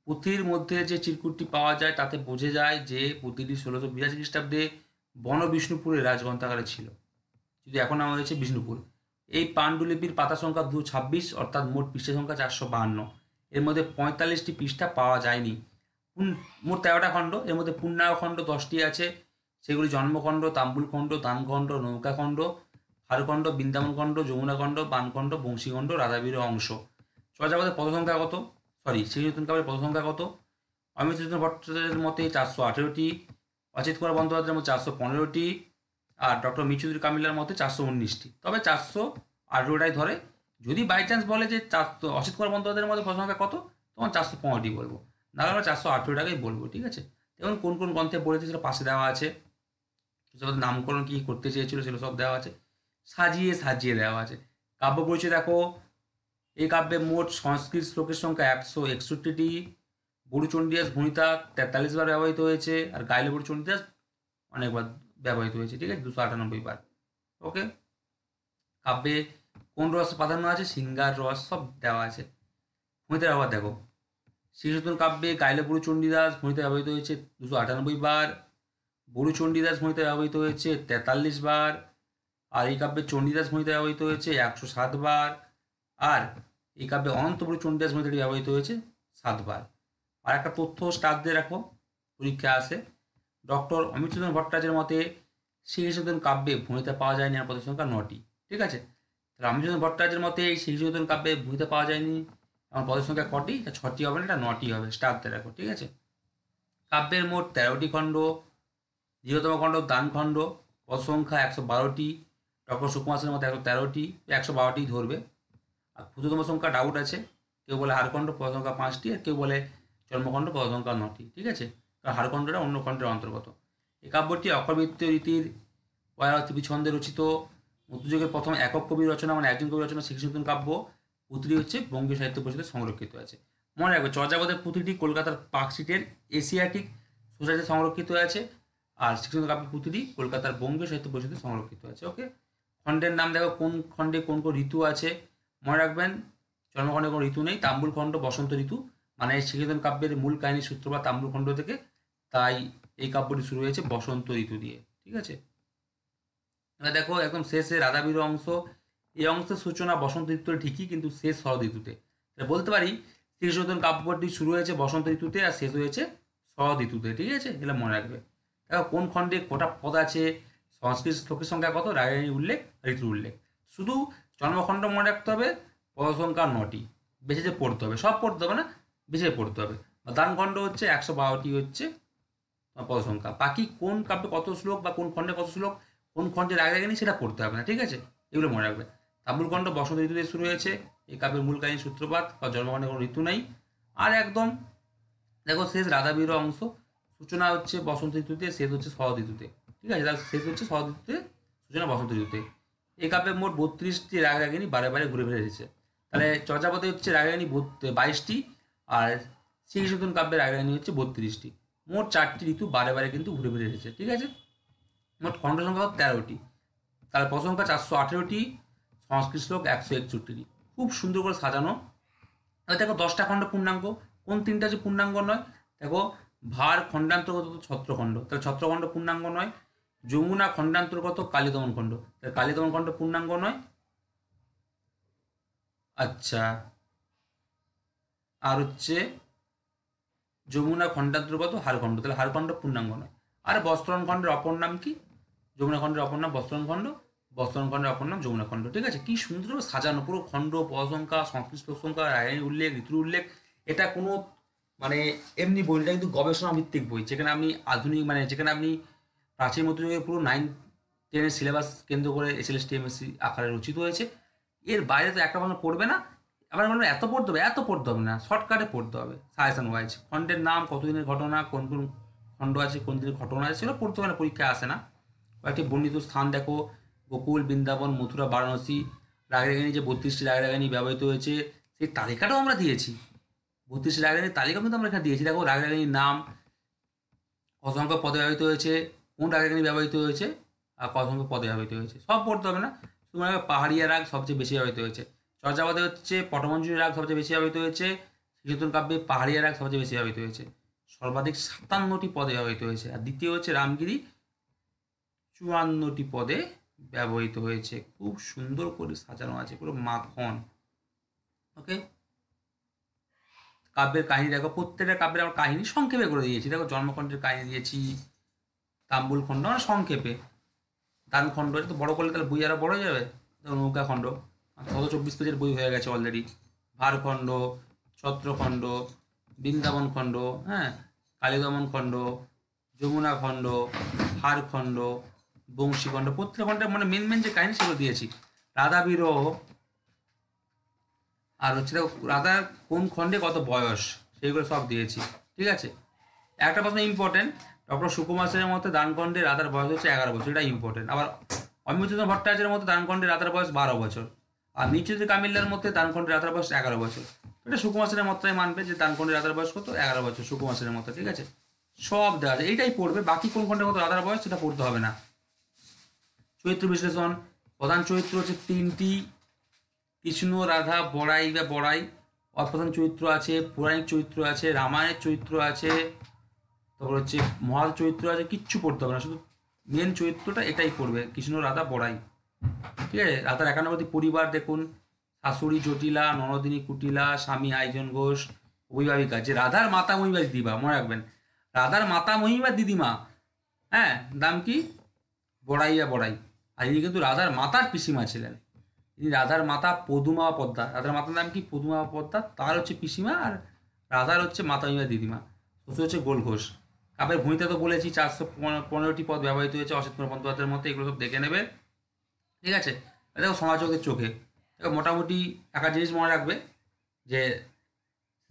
পুঁথির মধ্যে যে চিরকুটটি পাওয়া যায় তাতে বোঝা যায় যে পুঁথিটি 1682 খ্রিস্টাব্দে বনবিষ্ণুপুরে রাজগ্রন্থাগারে ছিল, যদি এখন নাম হয়েছে বিষ্ণুপুর। এই পাণ্ডুলিপির পাতা সংখ্যা 226, অর্থাৎ মোট পৃষ্ঠা সংখ্যা 452। এর মধ্যে 45টি পৃষ্ঠা পাওয়া যায়নি। মোট 13টা খণ্ড, এর মধ্যে পূর্ণাঙ্গ খণ্ড 10টি আছে। সেগুলি জন্মখণ্ড, তাম্বুলখণ্ড, দানখণ্ড, নৌকাখণ্ড, হারখণ্ড, বৃন্দাবনখণ্ড, যমুনাখণ্ড, বানখণ্ড, বংশীখণ্ড, রাধাবীর অংশ। চর্যাপদের পদ সংখ্যা কত, সরি, শ্রীনতুন কাব্যের পদ সংখ্যা কত? অমিত ভট্টাচার্যের মতে 418টি, অচিত কুমার বন্দ্যোপাধ্যায়ের মতে 415টি, আর ডক্টর মিচুদুর কামিলার মতে 419টি। তবে 418টাই ধরে। যদি বাই চান্স বলে যে অসিত কুমার বন্দ্যোপাধ্যায়ের মধ্যে পদ সংখ্যা কত, তখন 415টি বলবো, না আমরা 418টাকেই বলবো, ঠিক আছে। এবং কোন কোন গ্রন্থে পড়েছে সেটা পাশে দেওয়া আছে। নামকরণ কি করতে চেয়েছিল সেগুলো সব দেওয়া আছে, সাজিয়ে সাজিয়ে দেওয়া আছে। কাব্য পরিচয় দেখো, এই কাব্যে মোট সংস্কৃত শ্লোকের সংখ্যা 161টি। বুড়ো চণ্ডীদাস ভণিতা 43 বার ব্যবহৃত হয়েছে, আর গাইলে বুড়ো চণ্ডীদাস অনেকবার ব্যবহৃত হয়েছে, ঠিক আছে, 298 বার, ওকে। কাব্যে কোন রস প্রাধান্য আছে, সিঙ্গার রস, সব দেওয়া আছে। ভণিতার আবার দেখো, শ্রীসূতন কাব্যে গাইলে বুড়ো চণ্ডীদাস ভণিতা ব্যবহৃত হয়েছে 298 বার, বুড়ো চণ্ডীদাস ভণিতা ব্যবহৃত হয়েছে 43 বার, আর এই কাব্যে চণ্ডীদাস ভণিতা ব্যবহৃত হয়েছে 107 বার, আর এই কাব্যে অনন্তপুরী চণ্ডীদাস ভণিতাটি ব্যবহৃত হয়েছে 7 বার। আর একটা তথ্য স্টাফদের রাখো, পরীক্ষা আসে। ডক্টর অমিতচন্দ্র ভট্টাচার্যের মতে শ্রীকৃষ্ণচন্দ্র কাব্যে ভূমিতা পাওয়া যায়নি, আর পদের সংখ্যা 9টি, ঠিক আছে। তাহলে অমিতচন্দ্র ভট্টাচার্যের মতে এই শ্রীকৃষ্ণচন্দ্র কাব্যে ভূমিতা পাওয়া যায়নি, আমার পদের সংখ্যা কটি? 6টি হবে না, এটা 9টি হবে, স্টাফদের রাখো, ঠিক আছে। কাব্যের মোট 13টি খণ্ড। দৃঢ়তম খণ্ড দানখণ্ড, পদ সংখ্যা 112টি। ডক্টর সুকুমার সেনের মতে 113টি, 112টি ধরবে। আর ক্ষুদ্রতম সংখ্যা ডাউট আছে, কেউ বলে হারখণ্ড, পদ সংখ্যা 5টি, আর কেউ বলে জন্মখণ্ড, পদ সংখ্যা 9টি, ঠিক আছে। কারণ হারখণ্ডটা অন্য খণ্ডের অন্তর্গত। এই কাব্যটি অক্ষরবৃত্তীয় রীতির পয়ারতিপি ছন্দে রচিত। মধ্যযুগের প্রথম একক কবি রচনা, মানে একজন কবি রচনা শ্রীকৃষ্ণ কাব্য। পুঁথিটি হচ্ছে বঙ্গীয় সাহিত্য পরিষদে সংরক্ষিত আছে। মনে রাখবে, চর্যাপদের পুঁথিটি কলকাতার পার্কস্ট্রিটের এশিয়াটিক সোসাইটিতে সংরক্ষিত আছে, আর শ্রীকৃষ্ণ কাব্য পুঁথিটি কলকাতার বঙ্গীয় সাহিত্য পরিষদে সংরক্ষিত আছে, ওকে। খণ্ডের নাম দেখো, কোন খণ্ডে কোন কোন ঋতু আছে, মনে রাখবেন। জন্মখণ্ডে কোনো ঋতু নেই, তাম্বুল খণ্ড বসন্ত ঋতু, মানে শ্রীকৃষ্ণ কাব্যের মূল কাহিনী সূত্রপাত তাম্বুল খণ্ড থেকে, তাই এই কাব্যটি শুরু হয়েছে বসন্ত ঋতু দিয়ে, ঠিক আছে। এবার দেখো একদম শেষে রাধাবীর অংশ। এই অংশের সূচনা বসন্ত ঋতুতে ঠিকই, কিন্তু শেষ শরৎ ঋতুতে। বলতে পারি শ্রীকৃষ্ণ কাব্যটি শুরু হয়েছে বসন্ত ঋতুতে আর শেষ হয়েছে শরৎ ঋতুতে, ঠিক আছে, এগুলো মনে রাখবে। দেখো কোন খণ্ডে কটা পদ আছে, সংস্কৃত শ্লোকের সংখ্যা কত, রায়নী উল্লেখ, ঋতুর উল্লেখ। শুধু জন্মখণ্ড মনে রাখতে হবে, পদ সংখ্যা 9টি, বেছে যে পড়তে হবে, সব পড়তে হবে না, বেছে পড়তে হবে। দানখণ্ড হচ্ছে 112টি হচ্ছে পদ সংখ্যা। বাকি কোন কাব্যে কত শ্লোক বা কোন খণ্ডে কত শ্লোক, কোন খণ্ডের আগে আগে নেই সেটা পড়তে হবে না, ঠিক আছে, এগুলো মনে রাখবে। তাম্বুলখণ্ড বসন্ত ঋতুতে শুরু হয়েছে, এই কাব্যের মূল কাহিনী সূত্রপাত বা জন্মখণ্ডে কোনো ঋতু নেই। আর একদম দেখো শেষ রাধাবীর অংশ, সূচনা হচ্ছে বসন্ত ঋতুতে, শেষ হচ্ছে শরৎ ঋতুতে, ঠিক আছে, তাহলে শেষ হচ্ছে শরৎ ঋতুতে, সূচনা বসন্ত ঋতুতে। এই কাব্যে মোট 32টি রাগ রাগিনী বারে বারে ঘুরে ফিরে এসেছে। তাহলে চর্যাপদে হচ্ছে রাগ রাগিনী 22টি, আর শ্রীকৃষ্ণ কাব্যের রাগ রাগিনী হচ্ছে 32টি। মোট 4টি ঋতু বারে বারে কিন্তু ঘুরে ফিরে এসেছে, ঠিক আছে। মোট খণ্ড সংখ্যা 13টি, তার পদ সংখ্যা 418টি, সংস্কৃত শ্লোক 161টি। খুব সুন্দর করে সাজানো। দেখো 10টা খণ্ড পূর্ণাঙ্গ, কোন 3টা যে পূর্ণাঙ্গ নয়, দেখো ভার খণ্ডান্তর্গত ছত্রখণ্ড, তাহলে ছত্রখণ্ড পূর্ণাঙ্গ নয়। যমুনা খণ্ডান্তর্গত কালীদমন খণ্ড, তাহলে কালীদমন খণ্ড পূর্ণাঙ্গ নয়। আচ্ছা, আর হচ্ছে যমুনা খণ্ডান্তর্গত হারখণ্ড, তাহলে হারখণ্ড পূর্ণাঙ্গ নয়। আর বস্ত্রণ খণ্ডের অপর নাম কি, যমুনা খণ্ডের অপর নাম বস্ত্রণ খণ্ড, বর্তমান খণ্ডের অপর নাম যমুনা খণ্ড। ঠিক আছে, কি সুন্দর সাজানো পুরো খণ্ড, পদ সংখ্যা, সংশ্লিষ্ট সংখ্যা, রাসায়নিক উল্লেখ, ঋতুর উল্লেখ। এটা কোনো মানে এমনি বই, এটা কিন্তু গবেষণা ভিত্তিক বই, যেখানে আপনি আধুনিক মানে যেখানে আপনি প্রাচীন মধ্যযুগের পুরো 9-10 সিলেবাস কেন্দ্র করে এসএলএসটি এমএসসি আকারে রচিত হয়েছে। এর বাইরে তো একটা মানুষ পড়বে না। আবার বলবেন এত পড়তে হবে, এত পড়তে হবে না, শর্টকাটে পড়তে হবে সাজেশন ওয়াইজ। খণ্ডের নাম, কতদিনের ঘটনা, কোন কোন খণ্ড আছে, কোন দিনের ঘটনা আছে, সেগুলো পড়তে হবে না, পরীক্ষায় আসে না। কয়েকটি বর্ণিত স্থান দেখো, গোকুল, বৃন্দাবন, মথুরা, বারাণসী, রাগরাগিনী, যে 32টি রাগরাগিনী ব্যবহৃত হয়েছে সেই তালিকাটাও আমরা দিয়েছি। 32টি রাগরাগিনীর তালিকা কিন্তু আমরা এখানে দিয়েছি। দেখো রাগরাগিনীর নাম, কত সংখ্যক পদে ব্যবহৃত হয়েছে, কোন রাগরাগিনী ব্যবহৃত হয়েছে, আর কত সংখ্যক পদে ব্যবহৃত হয়েছে, সব পড়তে হবে না। শুধুমাত্র পাহাড়িয়া রাগ সবচেয়ে বেশি ব্যবহৃত হয়েছে, চর্যাপদে হচ্ছে পটমঞ্জুরি রাগ সবচেয়ে বেশি ব্যবহৃত হয়েছে, শ্রীচতুর কাব্যে পাহাড়িয়া রাগ সবচেয়ে বেশি ব্যবহৃত হয়েছে, সর্বাধিক 57টি পদে ব্যবহৃত হয়েছে। আর দ্বিতীয় হচ্ছে রামগিরি, 54টি পদে ব্যবহৃত হয়েছে। খুব সুন্দর করে সাজানো আছে, পুরো মাখন। ওকে, কাব্যের কাহিনী দেখো, প্রত্যেকটা কাব্যের আমরা কাহিনী সংক্ষেপে করে দিয়েছি। দেখো জন্মখণ্ডের কাহিনী দিয়েছি, তাম্বুল খণ্ড মানে সংক্ষেপে, দান খণ্ড এটা তো বড় করলে তাহলে বই আরো বড় হয়ে যাবে। দেখো নৌকা খণ্ড 124 পেজের বই হয়ে গেছে অলরেডি। ভারখণ্ড, ছত্রখণ্ড, বৃন্দাবন খণ্ড, হ্যাঁ, কালীদমন খণ্ড, যমুনা খণ্ড, হারখণ্ড, বংশীখণ্ড, প্রত্যেক খণ্ডে মানে মেন মেন যে কাহিনী সেগুলো দিয়েছি। রাধা বিরহ, আর হচ্ছে দেখো রাধার কোন খণ্ডে কত বয়স, সেইগুলো সব দিয়েছি। ঠিক আছে, একটা প্রশ্ন ইম্পর্টেন্ট, ডক্টর সুকুমার সেনের মতে দানখণ্ডে রাধার বয়স হচ্ছে 11 বছর, এটা ইম্পর্টেন্ট। আবার অমিতচন্দ্র ভট্টাচার্যের মতে দানখণ্ডে রাধার বয়স 12 বছর, আর নিচুদি কামিল্লার মতে দানখণ্ডে রাধার বয়স 11 বছর। এটা সুকুমার সেনের মতটাই মানবে যে দানখণ্ডে রাধার বয়স কত, 11 বছর, সুকুমার সেনের মতে। ঠিক আছে, সব দেওয়া আছে, এইটাই পড়বে, বাকি কোন খণ্ডে কত রাধার বয়স সেটা পড়তে হবে না। চরিত্র বিশ্লেষণ, প্রধান চরিত্র হচ্ছে 3টি, কৃষ্ণ, রাধা, বড়াই বা বড়াই। অপ্রধান চরিত্র আছে, পৌরাণিক চরিত্র আছে, রামায়ণের চরিত্র আছে, তারপর হচ্ছে মহাল চরিত্র আছে। কিচ্ছু পড়তে হবে না, শুধু মেন চরিত্রটা এটাই পড়বে, কৃষ্ণ, রাধা, বড়াই। ঠিক আছে, রাধার 51টি পরিবার দেখুন, শাশুড়ি জটিলা, ননদিনী কুটিলা, স্বামী আইজন ঘোষ, অভিভাবিকা। যে রাধার মাতা মহিমা দিদিমা, মনে রাখবেন, রাধার মাতা মহিমা দিদিমা, হ্যাঁ, নাম কি, বড়াইয়া বড়াই। আর ইনি কিন্তু রাধার মাতার পিসিমা ছিলেন। ইনি রাধার মাতা পদুমা পদ্মা, রাধার মাতার নাম কি, পদুমা পদ্মা, তার হচ্ছে পিসিমা, আর রাধার হচ্ছে মাতা মহিমা দিদিমা। শ্বশুর হচ্ছে গোল ঘোষ। কাব্যের ভূমিতে তো বলেছি 415টি পদ ব্যবহৃত হয়েছে অসিত কুমার বন্দ্যোপাধ্যায়ের মধ্যে, এগুলো সব দেখে নেবে। ঠিক আছে, দেখো সমাজকের চোখে, দেখো মোটামুটি একটা জিনিস মনে রাখবে, যে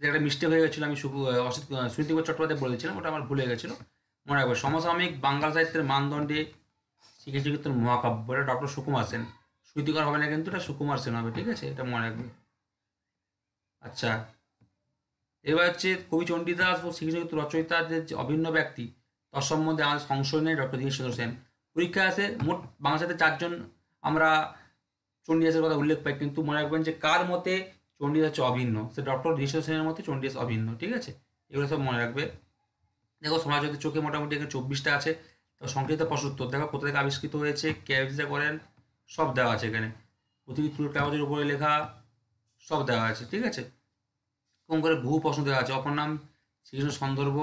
একটা মিস্টেক হয়ে গেছিলো, আমি সুনীতি চট্টোপাধ্যায় বলেছিলাম, ওটা আমার ভুলে গেছিলো। মনে রাখবে, সমসাময়িক বাংলা সাহিত্যের মানদণ্ডে শিক্ষিত মহাকাব্য, এটা ডক্টর সুকুমার সেন। সুনীতিকর হবে না কিন্তু, এটা সুকুমার সেন হবে। ঠিক আছে, এটা মনে রাখবে। আচ্ছা, এবার হচ্ছে কবি চণ্ডীদাস ও শিক্ষিত রচয়িতাদের যে অভিন্ন ব্যক্তি, তার সম্বন্ধে আমাদের সংশয় নেই, ডক্টর দীনেশ চন্দ্র সেন। পরীক্ষা আছে মোট বাংলা সাহিত্যে 4জন আমরা চণ্ডীদাসের কথা উল্লেখ পাই, কিন্তু মনে রাখবেন যে কার মতে চণ্ডীদাস হচ্ছে অভিন্ন, সে ডক্টর দীনেশ চন্দ্র সেনের মতে চণ্ডীদাস অভিন্ন। ঠিক আছে, এগুলো সব মনে রাখবে। দেখো সমাজবাদের চোখে মোটামুটি এখানে 24টা আছে। তো সংকৃত প্রশ্নোত্তর দেখো কোথা থেকে আবিষ্কৃত হয়েছে, কে আবিষ্কার করেন, সব দেওয়া আছে এখানে। পৃথিবীর তুলোর কাগজের উপরে লেখা, সব দেওয়া আছে। ঠিক আছে, কম করে বহু প্রশ্ন দেওয়া আছে। অপর নাম শ্রীকৃষ্ণ সন্দর্ভ,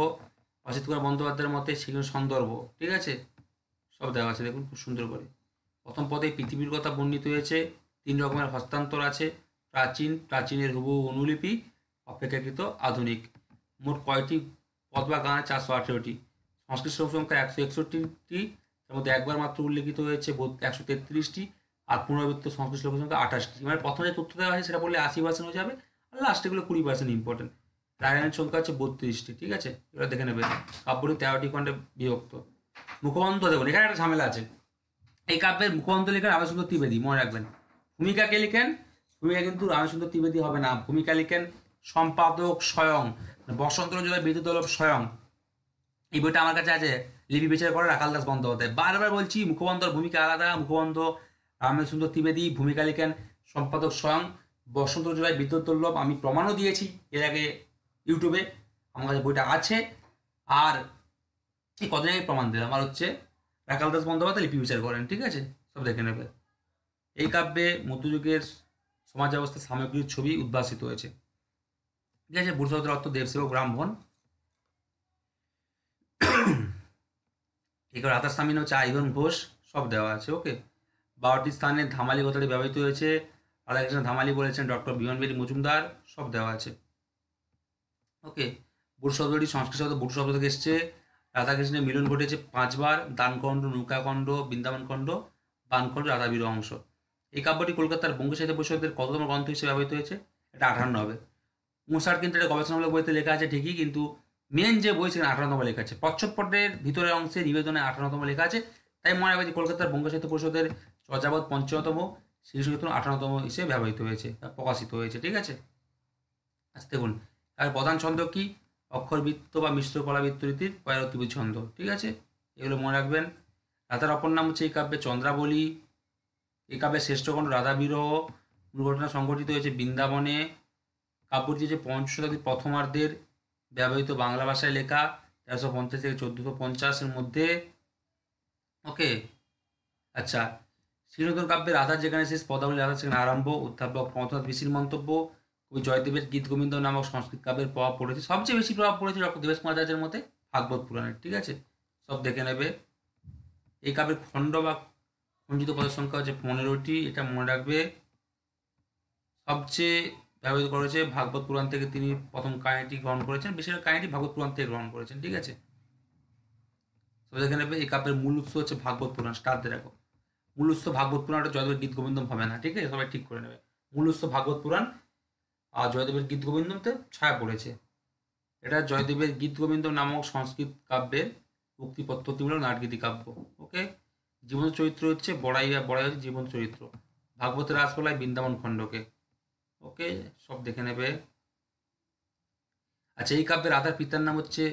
অসিত কুমার বন্দ্যোপাধ্যায়ের মতে শ্রীকৃষ্ণ সন্দর্ভ। ঠিক আছে, সব দেওয়া আছে, দেখুন খুব সুন্দর করে। প্রথম পদে পৃথিবীর কথা বর্ণিত হয়েছে। 3 রকমের হস্তান্তর আছে, প্রাচীন, প্রাচীনের হুবহু অনুলিপি, অপেক্ষাকৃত আধুনিক। মোট কয়টি পদ বা গান? 418টি। সংস্কৃত শ্লোক সংখ্যা 161টি, তার মধ্যে একবার মাত্র উল্লেখিত হয়েছে 133টি, আর পুনরাবৃত্ত সংস্কৃত শ্লোক সংখ্যা 28টি। মানে প্রথমে যে তথ্য দেওয়া আছে সেটা বললে 80% হয়ে যাবে, আর লাস্টেগুলো 20% ইম্পর্টেন্ট। রায়নের সংখ্যা হচ্ছে 32টি। ঠিক আছে, এবার দেখে নেবে। কাব্যটি 13টি খণ্ডে বিভক্ত। মুখবন্ধ দেখুন, এখানে একটা ঝামেলা আছে। এই কাব্যের মুখবন্ধ লেখেন রামেশচন্দ্র ত্রিবেদী, মনে রাখবেন। ভূমিকা কে লিখেন? ভূমিকা কিন্তু রামেশচন্দ্র ত্রিবেদী হবে না, ভূমিকা লিখেন সম্পাদক স্বয়ং, বসন্তরায় বিদ্যুৎ স্বয়ং। এই বইটা আমার কাছে আছে, লিপি বিচার করে রাখাল দাস বন্দ্যোপাধ্যায়। বারবার বলছি মুখবন্ধর ভূমিকা আলাদা, মুখবন্ধ রামেশচন্দ্র ত্রিবেদী, ভূমিকা লিখেন সম্পাদক স্বয়ং, বসন্ত জোড়ায় বিদ্যুৎ দুর্লভ। আমি প্রমাণও দিয়েছি এর আগে ইউটিউবে, আমার কাছে বইটা আছে। আর এই কদিন আগে প্রমাণ দিলাম। আর হচ্ছে রাখাল দাস বন্দ্যোপাধ্যায় লিপি বিচার করেন। ঠিক আছে, সব দেখে নেবে। এই কাব্যে মধ্যযুগের সমাজ ব্যবস্থা সামগ্রিক ছবি উদ্ভাসিত হয়েছে। ঠিক আছে, বুড়শব্দের অর্থ দেবসেবক ব্রাহ্মণ। এবার রাধাস্বামী হচ্ছে আইভন ঘোষ, সব দেওয়া আছে। ওকে, 12টি স্থানে ধামালি কথাটি ব্যবহৃত হয়েছে। রাধাকৃষ্ণ ধামালি বলেছেন ডক্টর বিমানবেদী মজুমদার, সব দেওয়া আছে। ওকে, বুট শব্দটি সংস্কৃত শব্দ বুট শব্দ থেকে এসছে। রাধাকৃষ্ণের মিলন ঘটেছে 5বার: দানখণ্ড, নৌকাখণ্ড, বৃন্দাবনখণ্ড, বানখণ্ড, রাধাবীর অংশ। এই কাব্যটি কলকাতার বঙ্গ সাহিত্য পরিষদের কততম গ্রন্থ হিসেবে ব্যবহৃত হয়েছে? এটা 58 হবে। 59 কিন্তু এটা গবেষণামূলক বইতে লেখা আছে ঠিকই, কিন্তু মেন যে বই সেখানে 58তম লেখা আছে। প্রচ্ছদপটের ভিতরের অংশে নিবেদনে 58তম লেখা আছে। তাই মনে রাখবে যে কলকাতার বঙ্গ সাহিত্য পরিষদের চর্যাবত 55তম, শিশুসাহিত্য 58তম হিসেবে ব্যবহৃত হয়েছে বা প্রকাশিত হয়েছে। ঠিক আছে, আচ্ছা দেখুন, তার প্রধান ছন্দ কি? অক্ষরবৃত্ত বা মিশ্র কলাবৃত্ত রীতির পয়রত্রিভুজ ছন্দ। ঠিক আছে, এগুলো মনে রাখবেন। রাধার অপর নাম হচ্ছে এই কাব্যে চন্দ্রাবলী। এই কাব্যের শ্রেষ্ঠ খণ্ড রাধাবিরহ। মূল ঘটনা সংঘটিত হয়েছে বৃন্দাবনে। কাব্যটি হচ্ছে পঞ্চম শতাব্দীর প্রথমার্ধের ব্যবহৃত বাংলা ভাষায় লেখা, 1350 থেকে 1450-এর মধ্যে। ওকে, আচ্ছা, শ্রীনন্দন কাব্যে রাধার যেখানে শেষ, পদাবলী রাধার সেখানে আরম্ভ। অধ্যাপক প্রমথনাথ ঋষির মন্তব্য, কবি জয়দেবের গীত গোবিন্দ নামক সংস্কৃত কাব্যের প্রভাব পড়েছে। সবচেয়ে বেশি প্রভাব পড়েছে ডক্টর দেবেশ কুমার রাজের মতে ভাগবত পুরাণের। ঠিক আছে, সব দেখে নেবে। এই কাব্যের খণ্ড বা খণ্ডিত পদের সংখ্যা হচ্ছে 15টি, এটা মনে রাখবে। সবচেয়ে ব্যবহৃত করেছে ভাগবত পুরাণ থেকে তিনি প্রথম কাহিনীটি গ্রহণ করেছেন, বেশিরভাগ কাহিনীটি ভাগবত পুরাণ থেকে গ্রহণ করেছেন। ঠিক আছে, তো দেখে নেবে। এই কাব্যের মূল উৎস হচ্ছে ভাগবত পুরাণ। স্টার দিয়ে রাখো, মূল উৎস ভাগবত পুরাণ, ওটা জয়দেবের গীত গোবিন্দম হবে না। ঠিক আছে, সবাই ঠিক করে নেবে। মূল উৎস ভাগবত পুরাণ, আর জয়দেবের গীত গোবিন্দমতে ছায়া পড়েছে। এটা জয়দেবের গীত গোবিন্দ নামক সংস্কৃত কাব্যের উক্তি পদ্ধতিমূলক নাটগীতি কাব্য। ওকে, জীবন্ত চরিত্র হচ্ছে বড়াই হচ্ছে জীবন্ত চরিত্র। ভাগবতের রাজপালায় বৃন্দাবন খণ্ডকে। ওকে, সব দেখে নেবে। আচ্ছা, এই কাব্যের রাধার পিতার নাম হচ্ছে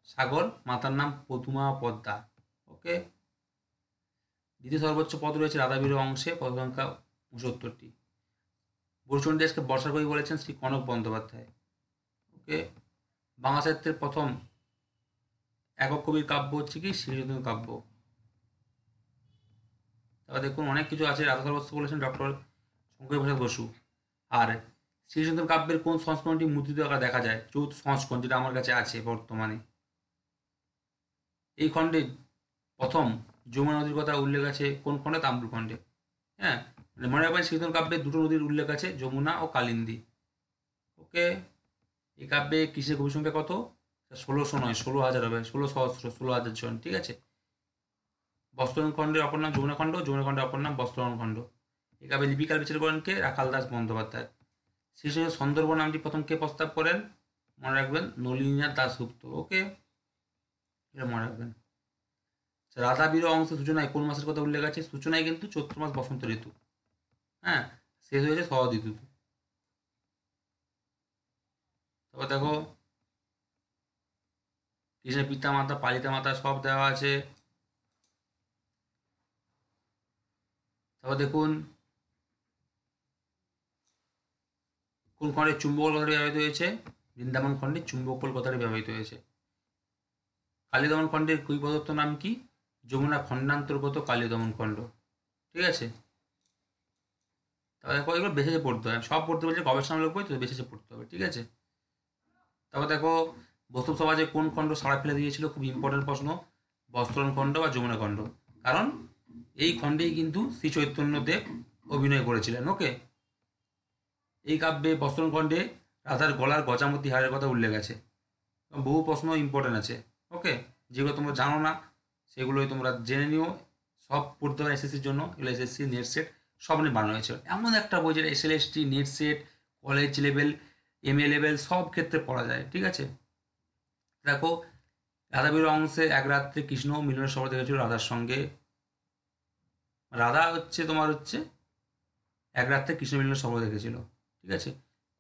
সাগর, মাতার নাম পদুমা পদ্মা। ওকে, দ্বিতীয় সর্বোচ্চ পদ রয়েছে রাধাবীর অংশে, পদ সংখ্যা 69টি। বরুচন্ডী দাসকে বর্ষার কবি বলেছেন শ্রী কনক বন্দ্যোপাধ্যায়। ওকে, বাংলা সাহিত্যের প্রথম একক কবির কাব্য হচ্ছে কি শ্রীচৈতন্য কাব্য। তারপর দেখুন অনেক কিছু আছে। রাধা সর্বস্ব বলেছেন ডক্টর শঙ্কর প্রসাদ বসু। আর শ্রীচৈতন্য কাব্যের কোন সংস্করণটি মুদ্রিত আকারে দেখা যায়? চৌথ সংস্করণ, যেটা আমার কাছে আছে বর্তমানে। এই খণ্ডে প্রথম যমুনা নদীর কথা উল্লেখ আছে কোন খণ্ডে? তাম্বুল খণ্ডে। হ্যাঁ, মানে মনে রাখবেন শ্রীচৈতন্য কাব্যে দুটো নদীর উল্লেখ আছে, যমুনা ও কালিন্দী। ওকে, এই কাব্যে কৃষ্ণের কবি সংখ্যা কত? 1600 নয়, 16,000 হবে। 16 সহস্র, 16,000 জন। ঠিক আছে, বস্ত্রহরণ খণ্ডের অপর নাম যমুনা খণ্ড, যমুনা খণ্ডের অপর নাম বস্ত্রহরণ খণ্ড। এই কাব্যে লিপিকার বিচার করেন কে? রাখাল দাস বন্দ্যোপাধ্যায়। শ্রীচৈতন্য সন্দর্ভ নামটি প্রথম কে প্রস্তাব করেন? মনে রাখবেন নলিনীনাথ দাশগুপ্ত। ওকে, এটা মনে রাখবেন। রাধা বিরহ অংশ সূচনায় কোন মাসের কথা উল্লেখ আছে? সূচনায় কিন্তু চৈত্র মাস, বসন্ত ঋতু। হ্যাঁ, শেষ হয়েছে শরৎ ঋতু। তারপর দেখো কৃষ্ণের পিতা মাতা, পালিতা মাতা সব দেওয়া আছে। তারপর দেখুন কোন খণ্ডে চুম্বকল কথাটি ব্যবহৃত হয়েছে? বৃন্দাবন খণ্ডে চুম্বকল কথাটি ব্যবহৃত হয়েছে। কালীদমন খণ্ডের কুই প্রদত্ত নাম কি? যমুনা খণ্ডান্তর্গত কালীদমন খণ্ড। ঠিক আছে, তারপর দেখো এগুলো বেছে পড়তে হবে, সব পড়তে বলছে গবেষণামূলক বই, তো বেছে পড়তে হবে। ঠিক আছে, তারপর দেখো বস্তু সমাজে কোন খণ্ড সাড়া ফেলে দিয়েছিল? খুব ইম্পর্টেন্ট প্রশ্ন। বস্ত্রহরণ খণ্ড বা যমুনা খণ্ড, কারণ এই খণ্ডেই কিন্তু শ্রী চৈতন্যদেব অভিনয় করেছিলেন। ওকে, এই কাব্যে বস্ত্রহরণ খণ্ডে রাধার গলার গজামতি হারের কথা উল্লেখ আছে। বহু প্রশ্ন ইম্পর্টেন্ট আছে। ওকে, যেগুলো তোমরা জানো না সেগুলোই তোমরা জেনে নিও। সব পড়তে হবে এসএসসির জন্য, এগুলো এসএসসি নেট সেট সব নিয়ে বানানো হয়েছে। এমন একটা বই যেটা SLST, NET SET, college level, MA level সব ক্ষেত্রে পড়া যায়। ঠিক আছে, দেখো রাধাবীর অংশে এক রাত্রে কৃষ্ণ মিলনের সভা দেখেছিল রাধার সঙ্গে। রাধা হচ্ছে তোমার হচ্ছে এক রাত্রে কৃষ্ণ মিলনের সভা দেখেছিল। ঠিক আছে,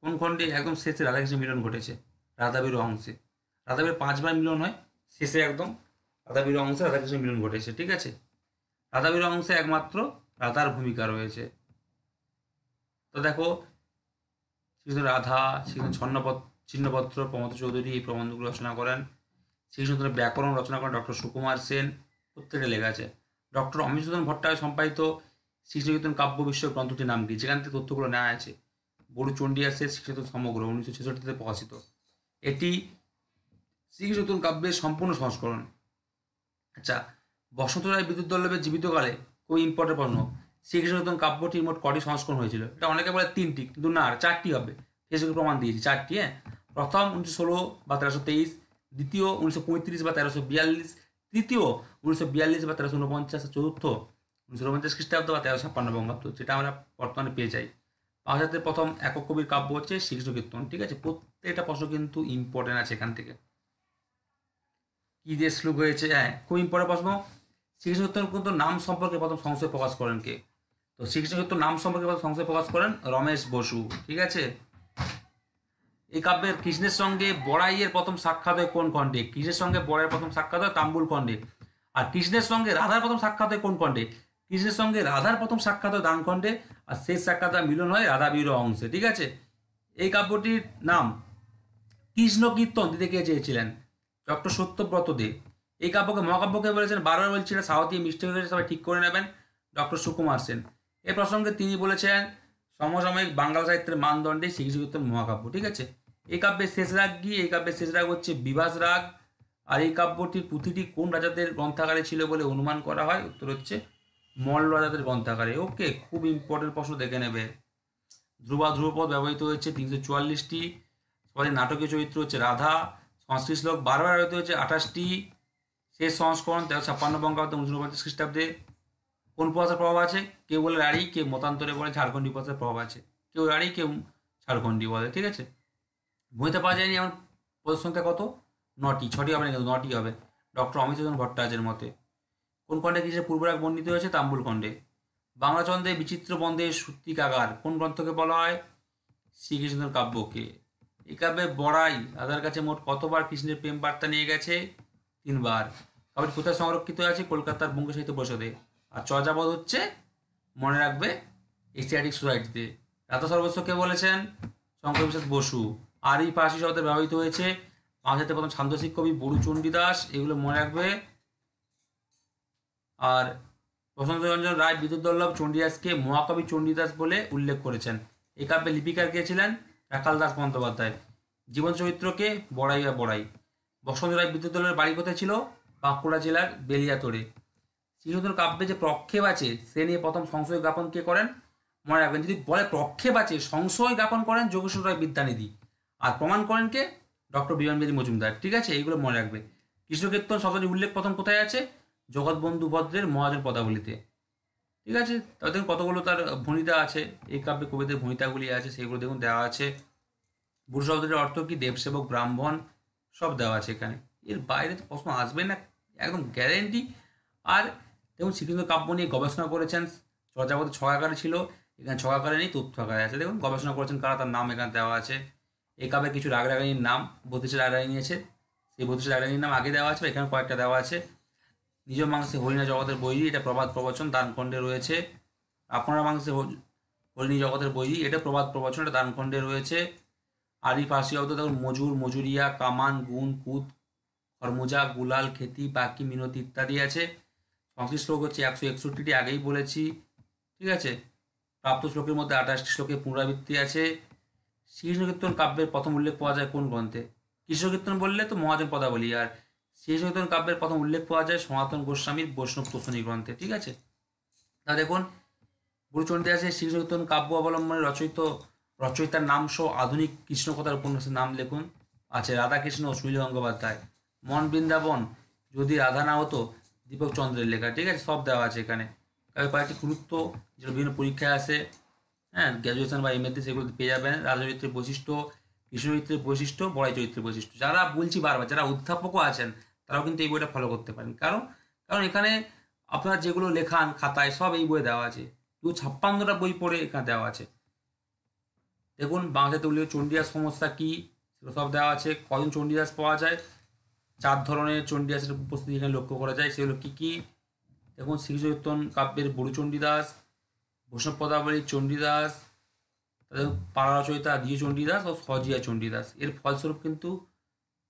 কোন খণ্ডে একদম শেষে রাধাকৃষ্ণ মিলন ঘটেছে? রাধাবীর অংশে। রাধাবীর 5বার মিলন হয়, শেষে একদম রাধাবীর অংশে রাধাকৃষ্ণ মিলন ঘটেছে। ঠিক আছে, রাধাবীর অংশে একমাত্র রাধার ভূমিকা রয়েছে। তো দেখো শ্রীকৃষ্ণ রাধা, শ্রীকৃষ্ণ ছিন্নপত্র প্রমথ চৌধুরী এই প্রবন্ধগুলো রচনা করেন। শ্রীকৃষ্ণের ব্যাকরণ রচনা করেন ডক্টর সুকুমার সেন। প্রত্যেকটা লেখা আছে। ডক্টর অমিতসূদন ভট্টাচার্য সম্পাদিত শ্রীকীর্তন কাব্য বিষয়ক গ্রন্থটির নাম কি? যেখান থেকে তথ্যগুলো নেওয়া আছে। বড়ুচণ্ডী আছে শ্রীকীর্তন সমগ্র 1966-তে প্রকাশিত। এটি শ্রীকীর্তন কাব্যের সম্পূর্ণ সংস্করণ। আচ্ছা, বসন্ত রায় বিদ্যুৎ দল্লভের জীবিতকালে খুব ইম্পর্টেন্ট প্রশ্ন, শ্রীকৃষ্ণ কাব্যটির মোট কটি সংস্করণ হয়েছিল? এটা অনেকে বলে 3টি, কিন্তু না, 4টি হবে। ফেসবুকে প্রমাণ দিয়েছি 4টি। হ্যাঁ, প্রথম 1916 বা 1323, দ্বিতীয় 1935 বা 1342, তৃতীয় 1942 বা 1349, চতুর্থ 1949 খ্রিস্টাব্দ বা 1356 বঙ্গাব্দ, যেটা আমরা বর্তমানে পেয়ে যাই। বাংলাতে প্রথম একক কবির কাব্য হচ্ছে শ্রীকৃষ্ণ কীর্তন। ঠিক আছে, প্রত্যেকটা প্রশ্ন কিন্তু ইম্পর্টেন্ট আছে এখান থেকে। কি দিয়ে শ্লোক হয়েছে? হ্যাঁ, খুব ইম্পর্টেন্ট প্রশ্ন। শ্রীকৃষ্ণ কীর্তন কিন্তু নাম সম্পর্কে প্রথম সংশয় প্রকাশ করেন কে? তো শ্রীকৃষ্ণ কীর্তন নাম সম্পর্কে প্রথম সংশয় প্রকাশ করেন রমেশ বসু। ঠিক আছে, এই কাব্যের কৃষ্ণের সঙ্গে বড়াইয়ের প্রথম সাক্ষাৎ হয় কোন খণ্ডে? কৃষ্ণের সঙ্গে বড়াইয়ের প্রথম সাক্ষাৎ হয় তাম্বুল খণ্ডে। আর কৃষ্ণের সঙ্গে রাধার প্রথম সাক্ষাৎ হয় কোন খণ্ডে? কৃষ্ণের সঙ্গে রাধার প্রথম সাক্ষাৎ হয় দান খণ্ডে, আর শেষ সাক্ষাৎ হয় মিলন হয় রাধা বিরহ অংশে। ঠিক আছে, এই কাব্যটির নাম কৃষ্ণ কীর্তন দিতে কে চেয়েছিলেন? ডক্টর সত্যব্রত দে। এই কাব্যকে মহাকাব্যকে বলেছেন, বারবার বলছি এটা সাউথি মিস্টেক হয়েছে, সবাই ঠিক করে নেবেন, ডক্টর সুকুমার সেন। এ প্রসঙ্গে তিনি বলেছেন, সমসাময়িক বাংলা সাহিত্যের মানদণ্ডে শ্রীকৃষ্ণ কীর্তন মহাকাব্য। ঠিক আছে, এই কাব্যের শেষ রাগ কি? এই কাব্যের শেষ রাগ হচ্ছে বিভাস রাগ। আর এই কাব্যটির পুঁথিটি কোন রাজাদের গ্রন্থাগারে ছিল বলে অনুমান করা হয়? উত্তর হচ্ছে মল্ল রাজাদের গ্রন্থাগারে। ওকে, খুব ইম্পর্টেন্ট প্রশ্ন দেখে নেবে। ধ্রুবপদ ব্যবহৃত হয়েছে 344টি। সবাই নাটকীয় চরিত্র হচ্ছে রাধা। সংস্কৃত শ্লোক বারবার ব্যবহৃত হয়েছে 28টি। শেষ সংস্করণ 1356 বঙ্গাব্দ 1949 খ্রিস্টাব্দে। কোন উপভাষার প্রভাব আছে? কেউ বলে রাঢ়ী, কেউ মতান্তরে বলে ঝাড়খণ্ডী উপভাষার প্রভাব আছে। কেউ রাঢ়ী, কেউ ঝাড়খণ্ডী বলে। ঠিক আছে, বইতে পাওয়া যায়নি এমন পদের সংখ্যা কত? 9টি। 6টি হবে না, কিন্তু 9টি হবে ডক্টর অমিত ভট্টাচার্যের মতে। কোন খণ্ডে কৃষ্ণের পূর্বরাগ বর্ণিত হয়েছে? তাম্বুল খণ্ডে। বাংলাচন্দ্রে বিচিত্র বন্দের সূত্রিকাগার কোন গ্রন্থকে বলা হয়? শ্রীকৃষ্ণের কাব্যকে। এই কাব্যে বড়াই রাধার কাছে মোট কতবার কৃষ্ণের প্রেম বার্তা নিয়ে গেছে? 3বার। কাব্যটি কোথায় সংরক্ষিত আছে? কলকাতার বঙ্গ সাহিত্য পরিষদে। আর চর্যাপদ হচ্ছে, মনে রাখবে, এশিয়াটিক সোসাইটিতে। রাধা সর্বস্ব কে বলেছেন? শঙ্কর প্রসাদ বসু। আর এই ফার্সি শব্দে ব্যবহৃত হয়েছে বাংলাতে প্রথম ছান্দসিক কবি বড়ু চণ্ডীদাস, এগুলো মনে রাখবে। আর বসন্ত রঞ্জন রায় বিদ্যুৎবল্লভ চণ্ডীদাসকে মহাকবি চণ্ডীদাস বলে উল্লেখ করেছেন। এই কাব্যের লিপিকার কে ছিলেন? রাখাল দাস বন্দ্যোপাধ্যায়। জীবন চরিত্রকে বড়াই বা বড়াই। বসন্ত রায় বিদ্যুৎবল্লভের বাড়ি কোথায় ছিল? বাঁকুড়া জেলার বেলিয়াতোড়ে। শ্রীকৃষ্ণ কাব্যে যে প্রক্ষেপ আছে, সে নিয়ে প্রথম সংশয় জ্ঞাপন কে করেন? মনে রাখবেন, যদি বলে প্রক্ষেপ আছে, সংশয় জ্ঞাপন করেন যোগেশ্বর রায় বিদ্যানিধি। আর প্রমাণ করেন কে? ডক্টর বিমানবেদী মজুমদার। ঠিক আছে, এইগুলো মনে রাখবে। কৃষ্ণকীর্তন শব্দটির উল্লেখ প্রথম কোথায় আছে? জগৎবন্ধু ভদ্রের মহাজন পদাবলিতে। ঠিক আছে, তবে দেখুন কতগুলো তার ভণিতা আছে, এই কাব্যে কবিদের ভণিতাগুলি আছে, সেগুলো দেখুন দেওয়া আছে। বুড়ো শব্দটির অর্থ কি? দেবসেবক, ব্রাহ্মণ, সব দেওয়া আছে এখানে। এর বাইরে তো প্রশ্ন আসবে না, একদম গ্যারেন্টি। আর দেখুন শ্রীকৃষ্ণ কাব্য নিয়ে গবেষণা করেছেন, চর্যাপদে 6 আকারে ছিল, এখানে 6 আকারে নেই, তথ্য আকারে আছে। দেখুন গবেষণা করেছেন কারা, তার নাম এখানে দেওয়া আছে। এই কাব্যে কিছু রাগরাগিনীর নাম 32 রাগরাগিনী আছে, সেই 32 রাগরাগিনীর নাম আগে দেওয়া আছে, এখানে কয়েকটা দেওয়া আছে। নিজ মাংসে হরিণা জগতের বৈরী, এটা প্রবাদ প্রবচন, দানখণ্ডে রয়েছে। আপনারা মাংসে হরিণী জগতের বৈরী, এটা প্রবাদ প্রবচন, এটা দানখণ্ডে রয়েছে। আরি ফার্সি শব্দ দেখুন মজুর, মজুরিয়া, কামান, গুণ, কুত, খরমুজা, গুলাল, খেতি, পাখি, মিনতি ইত্যাদি আছে। সংস্কৃত শ্লোক হচ্ছে 161টি, আগেই বলেছি। ঠিক আছে, প্রাপ্ত শ্লোকের মধ্যে 28টি শ্লোকে পুনরাবৃত্তি আছে। শ্রীকৃষ্ণ কীর্তন কাব্যের প্রথম উল্লেখ পাওয়া যায় কোন গ্রন্থে? কৃষ্ণ কীর্তন বললে তো মহাজন পদাবলী, আর শ্রীকৃষ্ণ কীর্তন কাব্যের প্রথম উল্লেখ পাওয়া যায় সনাতন গোস্বামীর বৈষ্ণব তোষণী গ্রন্থে। ঠিক আছে, তা দেখুন গুরু চণ্ডীদাসের শ্রীকৃষ্ণ কীর্তন কাব্য অবলম্বনে রচয়িতার নাম সহ আধুনিক কৃষ্ণকথার উপন্যাসের নাম লিখুন। আছে রাধাকৃষ্ণ সুনীল গঙ্গোপাধ্যায়। মন বৃন্দাবন যদি রাধা না হতো, দীপক চন্দ্রের লেখা। ঠিক আছে, সব দেওয়া আছে এখানে। কয়েকটি গুরুত্ব যেগুলো বিভিন্ন পরীক্ষায় আসে, হ্যাঁ, গ্র্যাজুয়েশন বা এমএতে, সেগুলো পেয়ে যাবেন। রাধা চরিত্রের বৈশিষ্ট্য, কৃষ্ণ চরিত্রের বৈশিষ্ট্য, বড়াই চরিত্রের বৈশিষ্ট্য। যারা বলছি বারবার, যারা অধ্যাপকও আছেন, তারাও কিন্তু এই বইটা ফলো করতে পারেন। কারণ কারণ এখানে আপনারা যেগুলো লেখান খাতায়, সব এই বইয়ে দেওয়া আছে। 256টা বই পড়ে এখানে দেওয়া আছে। দেখুন বাংলাতে উল্লেখ চণ্ডীদাস সমস্যা কি, সেগুলো সব দেওয়া আছে। কজন চণ্ডীদাস পাওয়া যায়? 4 ধরনের চণ্ডীদাসের উপস্থিতি এখানে লক্ষ্য করা যায়, সেগুলো কী কী? দেখুন শ্রীকৃষ্ণ কীর্তন কাব্যের বড়ু চণ্ডীদাস, বৈষ্ণব পদাবলীর চণ্ডীদাস, তাদের পাড়া রচয়িতা দ্বিজ চণ্ডীদাস ও সজিয়া চণ্ডীদাস। এর ফলস্বরূপ কিন্তু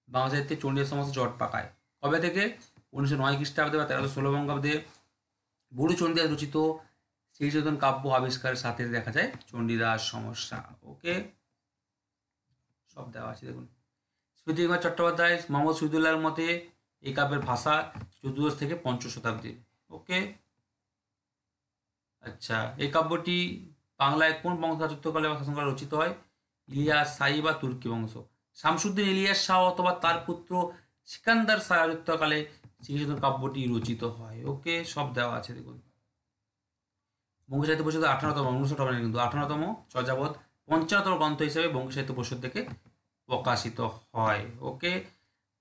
বাংলা সাহিত্যে চণ্ডীদাস সমস্যা জট পাকায়। কবে থেকে? 1909 খ্রিস্টাব্দে বা 1316 বঙ্গাব্দে বড়ু চণ্ডীদাস রচিত শ্রীকৃষ্ণ কাব্য আবিষ্কারের সাথে দেখা যায় চণ্ডীদাস সমস্যা। ওকে, সব দেওয়া আছে দেখুন। স্মৃতিকুমার চট্টোপাধ্যায়, মোহাম্মদ শহীদুল্লাহর মতে এই কাব্যের ভাষা 14দশ থেকে 5ম শতাব্দী। ওকে, আচ্ছা, এই কাব্যটি বাংলায় কোন বংশ রাজত্বকালে বা শাসনকালে রচিত হয়? ইলিয়াস শাহী বা তুর্কি বংশ। শামসুদ্দিন ইলিয়াস শাহ অথবা তার পুত্র সিকান্দার শাহ রাজত্বকালে শ্রীকৃষ্ণ কাব্যটি রচিত হয়। ওকে, সব দেওয়া আছে দেখুন। বঙ্গ সাহিত্য পরিষদের 18তম, 1958 কিন্তু 18তম চর্যাপদ 55তম গ্রন্থ হিসেবে বঙ্গ সাহিত্য পরিষদ থেকে প্রকাশিত হয়। ওকে,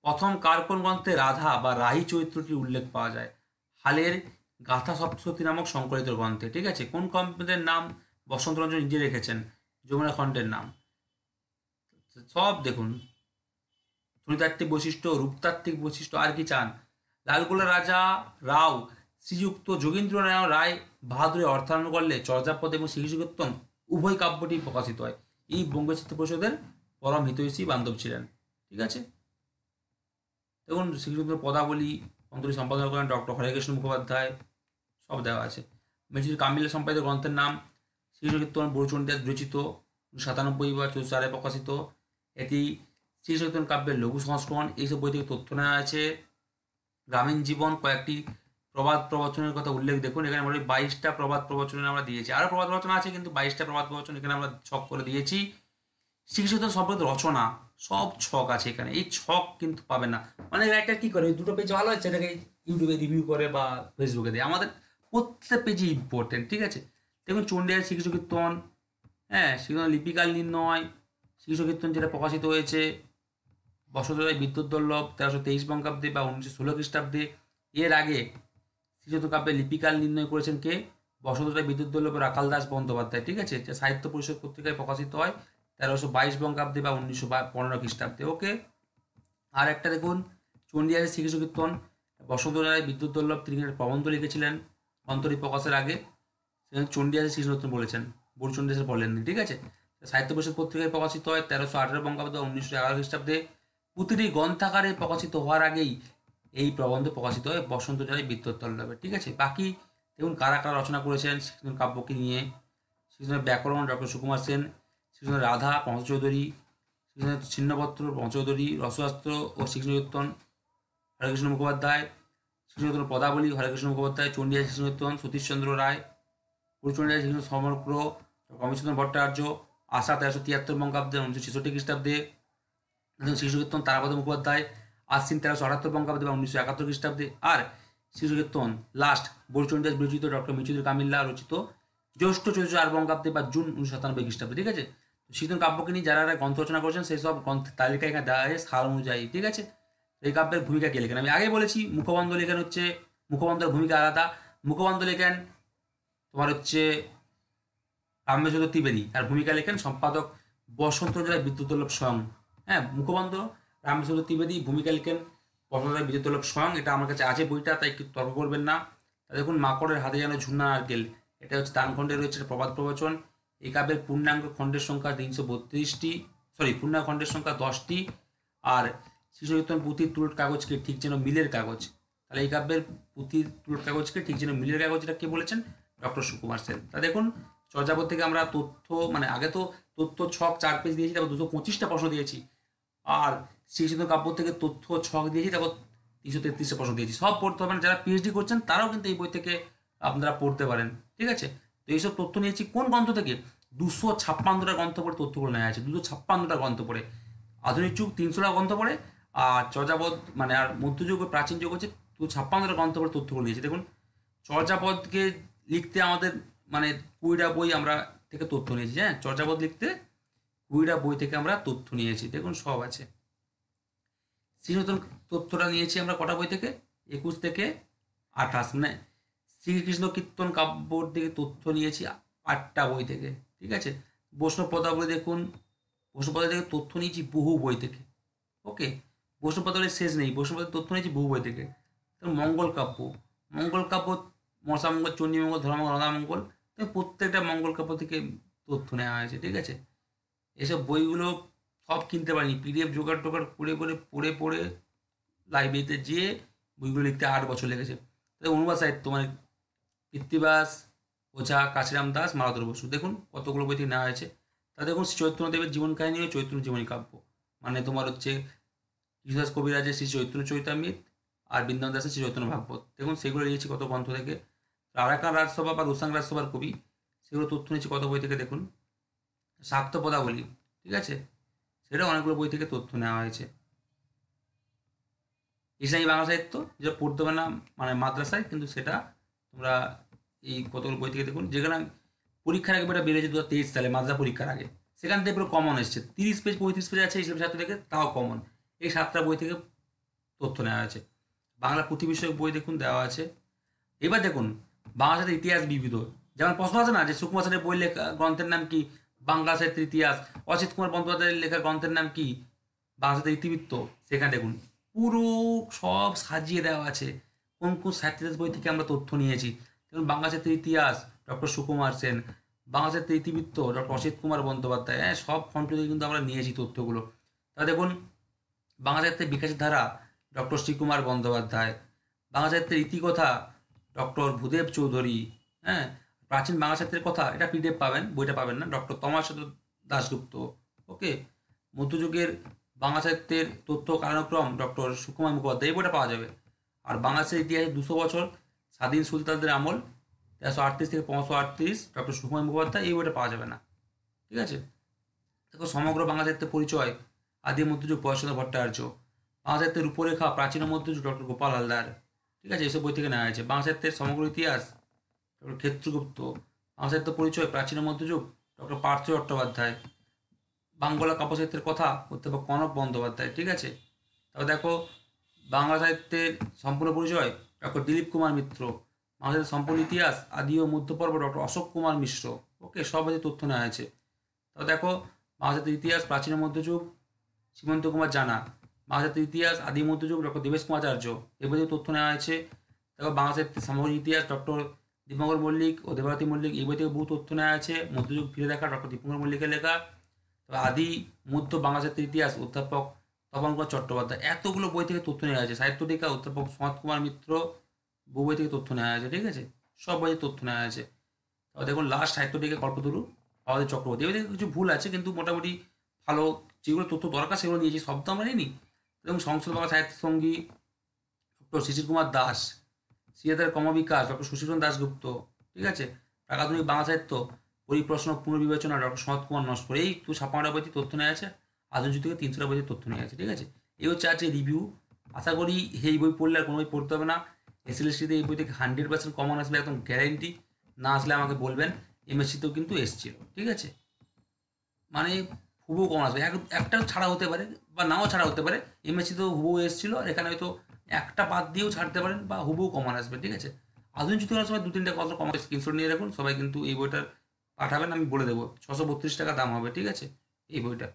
প্রথম কার কোন গ্রন্থে রাধা বা রাহি চরিত্রটির উল্লেখ পাওয়া যায়? হালের গাথা সপ্তশতী নামক সংকলিত গ্রন্থে। ঠিক আছে, কোন কম্পের নাম বসন্ত রঞ্জন নিজে রেখেছেন? যমুনা খণ্ডের নাম। সব দেখুন, ধ্বনিতাত্ত্বিক বৈশিষ্ট্য, রূপতাত্ত্বিক বৈশিষ্ট্য, আর কি চান? লালগোলা রাজা রাও শ্রীযুক্ত যোগীন্দ্রনারায়ণ রায় বাহাদুরের অর্থায়ন করলে চর্যাপদ এবং শ্রীকীর্তন উভয় কাব্যটি প্রকাশিত হয়। এই বঙ্গ সাহিত্য পরিষদের পরম হিতৈষী বান্ধব ছিলেন। ঠিক আছে, দেখুন শ্রীকৃষ্ণ পদাবলী অন্তরী সম্পাদনা করেন ডক্টর হরেকৃষ্ণ মুখোপাধ্যায়। সব দেওয়া আছে। মেজর কামিলা সম্পাদিত গ্রন্থের নাম শ্রীকীর্তন বড়চণ্ডী রচিত 97 বা 4 প্রকাশিত। এটি শ্রীকীর্তন কাব্যের লঘু সংস্করণ। এইসব বই থেকে তথ্য নেওয়া আছে। গ্রামীণ জীবন কয়েকটি প্রবাদ প্রবচনের কথা উল্লেখ দেখুন, এখানে মোটামুটি 22টা প্রবাদ প্রবচন আমরা দিয়েছি। আরও প্রবাদ প্রবচন আছে, কিন্তু 22টা প্রবাদ প্রবচন এখানে আমরা ছক করে দিয়েছি। শ্রীকৃষ্ণ সম্পর্কিত রচনা সব ছক আছে এখানে, এই ছক কিন্তু পাবে না। মানে রাইটার কি করে, দুটো পেজ ভালো হচ্ছে এটাকে ইউটিউবে রিভিউ করে বা ফেসবুকে দেয়। আমাদের প্রত্যেক পেজই ইম্পর্টেন্ট। ঠিক আছে, দেখুন চণ্ডীদাস শ্রীকৃষ্ণ কীর্তন, হ্যাঁ শ্রীকৃষ্ণ লিপিকাল নির্ণয়, শ্রীকৃষ্ণ কীর্তন যেটা প্রকাশিত হয়েছে বসন্ত রায় বিদ্যুৎ দুর্লভ 1323 বঙ্গাব্দে বা 1916 খ্রিস্টাব্দে। এর আগে শ্রীকৃষ্ণ কাব্যে লিপিকাল নির্ণয় করেছেন কে? বসন্ত রায় বিদ্যুৎ দুর্লভ রাখাল দাস বন্দ্যোপাধ্যায়। ঠিক আছে, যা সাহিত্য পরিষদ পত্রিকায় প্রকাশিত হয় 1322 বঙ্গাব্দে বা 1915 খ্রিস্টাব্দে। ওকে, আর একটা দেখুন চণ্ডীদাসের শ্রীকৃষ্ণ কীর্তন, বসন্ত রায় বিদ্যুৎ দুর্লভ তিনি একটা প্রবন্ধ লিখেছিলেন গ্রন্থটি প্রকাশের আগে, সেখানে চণ্ডীদাসের শ্রীকৃষ্ণ কীর্তন বলেছেন, বুড় চণ্ডীদাসের বলেননি। ঠিক আছে, সাহিত্য পরিষদ পত্রিকায় প্রকাশিত হয় 1318 বঙ্গাব্দে 1911 খ্রিস্টাব্দে। প্রতিটি গ্রন্থাকারে প্রকাশিত হওয়ার আগেই এই প্রবন্ধ প্রকাশিত হয় বসন্ত রায় বিদ্যুৎ দুর্লভে। ঠিক আছে, বাকি দেখুন কারা কারা রচনা করেছেন শ্রীকৃষ্ণ কাব্যকে নিয়ে। শ্রীকৃষ্ণের ব্যাকরণ ডক্টর সুকুমার সেন, শ্রীকৃষ্ণ রাধা পঞ্চ চৌধুরী, শ্রীকৃষ্ণ ছিন্নপত্র পঞ্চ চৌধুরী, রসশাস্ত্র ও শ্রীকৃষ্ণ কীর্তন হরেকৃষ্ণ মুখোপাধ্যায়, শ্রীকৃষ্ণ কীর্তন পদাবলী হরেকৃষ্ণ মুখোপাধ্যায়, চণ্ডীদাস শ্রীকৃষ্ণ কীর্তন সতীশচন্দ্র রায়, পুরচণ্ডীদাস শ্রীকৃষ্ণ সমগ্র কমিশন ভট্টাচার্য, আশা 1373 বঙ্গাব্দে 1966 খ্রিস্টাব্দে, শ্রীকৃষ্ণ কীর্তন তারাপদ মুখোপাধ্যায়, আশ্বিন 1378 বঙ্গাব্দে বা 1971 খ্রিস্টাব্দে। আর শ্রীকৃষ্ণ কীর্তন লাস্ট বড়চণ্ডীদাস বিরচিত ডক্টর মিচুদের কামিল্লা রচিত জ্যৈষ্ঠ 1404 বঙ্গাব্দে বা জুন 1997 খ্রিস্টাব্দে। ঠিক আছে, শ্রীকৃষ্ণ কাব্যকে নিয়ে যারা গ্রন্থ রচনা করেছেন সেই সব গ্রন্থের তালিকা এখানে দেওয়া আছে সাল অনুযায়ী। ঠিক আছে, এই কাব্যের ভূমিকা কে লেখেন? আমি আগে বলেছি মুখবন্ধ লেখেন হচ্ছে, মুখবন্ধের ভূমিকা আলাদা। মুখবন্ধ লেখেন তোমার হচ্ছে রামেশ্বর ত্রিবেদী, আর ভূমিকা লেখেন সম্পাদক বসন্ত রায় বিদ্যুৎ দুর্লভ স্বয়ং। হ্যাঁ, মুখবন্ধ রামেশ্বর ত্রিবেদী, ভূমিকা লেখেন বসন্ত রায় বিদ্যুৎ দুর্লভ স্বয়ং। এটা আমার কাছে আছে বইটা, তাই একটু তর্ক করবেন না। দেখুন মাকড়ের হাতে যেন ঝুনা নারকেল, এটা হচ্ছে দানখণ্ডে রয়েছে প্রবাদ প্রবচন। এই কাব্যের পূর্ণাঙ্গ খণ্ডের সংখ্যা 332টি, পূর্ণাঙ্গ খণ্ডের সংখ্যা 10টি। আর শিশুকীর্তন পুঁথির তুলট কাগজকে ঠিক যেন মিলের কাগজ। তাহলে এই কাব্যের পুঁথির তুলট কাগজকে ঠিক যেন মিলের কাগজ, এটা কে বলেছেন? ডক্টর সুকুমার সেন। তা দেখুন চর্যাপদ থেকে আমরা তথ্য, মানে আগে তো তথ্য ছক 4 পেজ দিয়েছি, তারপর 225টা প্রশ্ন দিয়েছি। আর শ্রীকৃষ্ণ কাব্য থেকে তথ্য ছক দিয়েছি, তারপর 333টা প্রশ্ন দিয়েছি। সব পড়তে হবে না, যারা পিএইচডি করছেন তারাও কিন্তু এই বই থেকে আপনারা পড়তে পারেন। ঠিক আছে, তো এইসব তথ্য নিয়েছি কোন গ্রন্থ থেকে? 256টা গ্রন্থ পড়ে তথ্যগুলো নেওয়া আছে। 256টা গ্রন্থ পড়ে, আধুনিক যুগ 300টা গ্রন্থ পড়ে, আর চর্যাপদ মানে আর মধ্যযুগ ও প্রাচীন যুগ হচ্ছে 256টা গ্রন্থ পড়ে তথ্যগুলো নিয়েছি। দেখুন চর্যাপদকে লিখতে আমাদের মানে 20টা বই আমরা থেকে তথ্য নিয়েছি। হ্যাঁ, চর্যাপদ লিখতে 20টা বই থেকে আমরা তথ্য নিয়েছি। দেখুন সব আছে। শ্রীনতুন তথ্যটা নিয়েছি আমরা কটা বই থেকে? 21 থেকে 28, মানে শ্রীকৃষ্ণ কীর্তন কাব্যর দিকে তথ্য নিয়েছি 8টা বই থেকে। ঠিক আছে, বৈষ্ণব পদাবলী দেখুন, বৈষ্ণব পদাবলী থেকে তথ্য নিয়েছি বহু বই থেকে। ওকে, বৈষ্ণব পদাবলীর শেষ নেই, বৈষ্ণব পদাবলীর তথ্য নিয়েছি বহু বই থেকে। মঙ্গল কাব্য, মঙ্গল কাব্য মশামঙ্গল, চণ্ডীমঙ্গল, ধর্মমঙ্গল, রাধামঙ্গল, প্রত্যেকটা মঙ্গল কাব্য থেকে তথ্য নেওয়া হয়েছে। ঠিক আছে, এসব বইগুলো সব কিনতে পারিনি, পিডিএফ জোগাড় টোগাড় করে করে পড়ে পড়ে লাইব্রেরিতে যেয়ে বইগুলো লিখতে 8 বছর লেগেছে। তাই অনুবাদ সাহিত্য মানে কৃত্তিবাস ওঝা, কাশিরাম দাস, মালতর বসু, দেখুন কতগুলো বই থেকে নেওয়া হয়েছে। তা দেখুন চৈতন্যদেবের জীবন কাহিনী ও চৈতন্য জীবনী কাব্য, মানে তোমার হচ্ছে কৃষ্ণদাস কবিরাজের শ্রী চৈতন্য চৈতামৃত আর বৃন্দাবন দাসের শ্রী চৈতন্য ভাগবত। দেখুন সেগুলো নিয়েছি কত গ্রন্থ থেকে। আরাকান রাজসভা বা রোসাং রাজসভার কবি, সেগুলো তথ্য নিচ্ছে কত বই থেকে দেখুন। শাক্ত পদাবলী, ঠিক আছে, সেটা অনেকগুলো বই থেকে তথ্য নেওয়া হয়েছে। ইসলামী বাংলা সাহিত্য যেটা পড়তে হবে না মানে মাদ্রাসায়, কিন্তু সেটা তোমরা এই কতগুলো বই থেকে দেখুন, যেখানে পরীক্ষার আগে বইটা বেরিয়েছে 2023 সালে মাদ্রাসা পরীক্ষার আগে, সেখান থেকে পুরো কমন এসছে, 30 পেজ 35 পেজ আছে ইসলাম সাহিত্য থেকে, তাও কমন। এই 7টা বই থেকে তথ্য নেওয়া হয়েছে। বাংলা পুঁথি বিষয়ক বই দেখুন দেওয়া আছে। এবার দেখুন বাংলা সাহিত্যের ইতিহাস বিবিধ, যেমন প্রশ্ন আছে না যে সুকুমার সেনের বই লেখা গ্রন্থের নাম কি, বাংলা সাহিত্যের ইতিহাস। অসিত কুমার বন্দ্যোপাধ্যায়ের লেখা গ্রন্থের নাম কি, বাংলা সাহিত্যের ইতিবৃত্ত। সেখানে দেখুন পুরো সব সাজিয়ে দেওয়া আছে কোন কোন সাহিত্যিক বই থেকে আমরা তথ্য নিয়েছি। যেমন বাংলা সাহিত্যের ইতিহাস ডক্টর সুকুমার সেন, বাংলা সাহিত্যের ইতিবৃত্ত ডক্টর অসিত কুমার বন্দ্যোপাধ্যায়, হ্যাঁ সব ফন্ট থেকে কিন্তু আমরা নিয়েছি তথ্যগুলো। তা দেখুন বাংলা সাহিত্যের বিকাশের ধারা ডক্টর শ্রীকুমার বন্দ্যোপাধ্যায়, বাংলা সাহিত্যের ইতিকথা ডক্টর ভূদেব চৌধুরী, হ্যাঁ প্রাচীন বাংলা সাহিত্যের কথা, এটা পিডিএফ পাবেন, বইটা পাবেন না, ডক্টর তমাশচন্দ্র দাশগুপ্ত। ওকে, মধ্যযুগের বাংলা সাহিত্যের তথ্য কালানুক্রম ডক্টর সুকুমার মুখোপাধ্যায়, এই বইটা পাওয়া যাবে। আর বাংলা সাহিত্যের ইতিহাসে 200 বছর স্বাধীন সুলতানদের আমল 1338 থেকে 1538 ডক্টর সুকুমার মুখোপাধ্যায়, এই বইটা পাওয়া যাবে না, ঠিক আছে। দেখো সমগ্র বাংলা সাহিত্যের পরিচয় আদি মধ্যযুগ পয়সচন্দ্র ভট্টাচার্য, বাংলা সাহিত্যের রূপরেখা প্রাচীন ও মধ্যযুগ ডক্টর গোপাল হালদার, ঠিক আছে, এইসব বই থেকে নেওয়া হয়েছে। বাংলা সাহিত্যের সমগ্র ইতিহাস ডক্টর ক্ষেত্রগুপ্ত, বাংলা সাহিত্য পরিচয় প্রাচীন ও মধ্যযুগ ডক্টর পার্থ চট্টোপাধ্যায়, বাংলা কাব্য সাহিত্যের কথা অধ্যাপক কনক বন্দ্যোপাধ্যায়, ঠিক আছে। তারপর দেখো বাংলা সাহিত্যের সম্পূর্ণ পরিচয় ডক্টর দিলীপ কুমার মিত্র, বাংলা সাহিত্যের সম্পূর্ণ ইতিহাস আদি ও মধ্যপর্ব ডক্টর অশোক কুমার মিশ্র। ওকে, সব বইতে তথ্য নেওয়া হয়েছে। তারপর দেখো বাংলা সাহিত্যের ইতিহাস প্রাচীন ও মধ্যযুগ সীমন্ত কুমার জানা, বাংলা সাহিত্যের ইতিহাস আদি মধ্যযুগ ডক্টর দেবেশ কুমারাচার্য, এই বইতে তথ্য নেওয়া হয়েছে। দেখো বাংলা সাহিত্যের সামগ্রিক ইতিহাস ডক্টর দীপঙ্কর মল্লিক ও দেবারতী মল্লিক, এই বই থেকে বহু তথ্য নেওয়া আছে। মধ্যযুগ ফিরে দেখা ডক্টর দীপঙ্কর মল্লিকের লেখা। তবে আদি মধ্য বাংলা সাহিত্যের ইতিহাস অধ্যাপক তপন কুমার চট্টোপাধ্যায়, এতগুলো বই থেকে তথ্য নেওয়া হয়েছে। সাহিত্য টিকা অধ্যাপক সনৎ কুমার মিত্র, বহু বই থেকে তথ্য নেওয়া হয়েছে, ঠিক আছে, সব বই থেকে তথ্য নেওয়া হয়েছে। তবে দেখুন লাস্ট সাহিত্য টিকা কল্পতরু আমাদের চক্রবর্তী, এবার কিছু ভুল আছে কিন্তু মোটামুটি ভালো, যেগুলো তথ্য দরকার সেগুলো নিয়েছি, সব তো আমরা নিইনি। এবং সংস্কৃত বাংলা সাহিত্য সঙ্গী ডক্টর শিশির কুমার দাস, সিয়াদের ক্রমবিকাশ ডক্টর সুশীলন দাশগুপ্ত, ঠিক আছে, প্রাকাধুনিক বাংলা সাহিত্য পরিপ্রশ্ন পুনর্বিবেচনা ডক্টর সনৎ কুমার নস্কর, এই 56টা বইতে তথ্য নেওয়া আছে। আধুনিক যুগ থেকে 300টা বইতে তথ্য নেওয়া আছে, ঠিক আছে। এই হচ্ছে আছে রিভিউ। আশা করি এই বই পড়লে আর কোনো বই পড়তে হবে না। এসএলএসটিতে এই বই থেকে 100% কমন আসবে, একদম গ্যারেন্টি। না আসলে আমাকে বলবেন। এমএসসিতেও কিন্তু এসছিল, ঠিক আছে, মানে হুবহু কমন আসবে, একটা ছাড়া হতে পারে বা নাও ছাড়া হতে পারে। এমএসসিতেও হুবহু এসেছিল, আর এখানে হয়তো একটা বাদ দিয়েও ছাড়তে পারেন বা হুবহু কমন আসবে, ঠিক আছে। আধুনিক যুদ্ধ করার সময় 2-3টা কথা কমন স্ক্রিনশট নিয়ে রাখুন, সবাই কিন্তু এই বইটার পাঠাবেন, আমি বলে দেবো। 632 টাকা দাম হবে, ঠিক আছে, এই বইটা।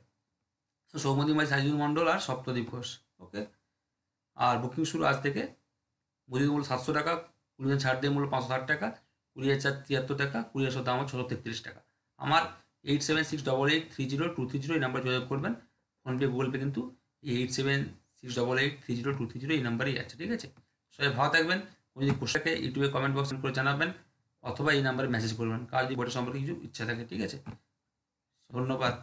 তো সৌমদী মাই সাইজুল মণ্ডল আর সপ্তদ্বীপ ঘোষ। ওকে, আর বুকিং শুরু আজ থেকে। মূল্য 700 টাকা, 20 ছাড় দিয়ে মূল্য 560 টাকা, 20,073 টাকা, 20,000 দাম 633 টাকা। আমার 8768830230 এই নাম্বার যোগাযোগ করবেন। ফোনপে গুগল পে কিন্তু 8768830230 এই নাম্বারেই আছে, ঠিক আছে। সবাই ভালো থাকবেন। কোনো যদি কোশ্চেনকে ইউটিউবে কমেন্ট বক্স করে জানাবেন, অথবা এই নাম্বারে মেসেজ করবেন কার যদি বইটা সম্পর্কে কিছু ইচ্ছা থাকে, ঠিক আছে। ধন্যবাদ।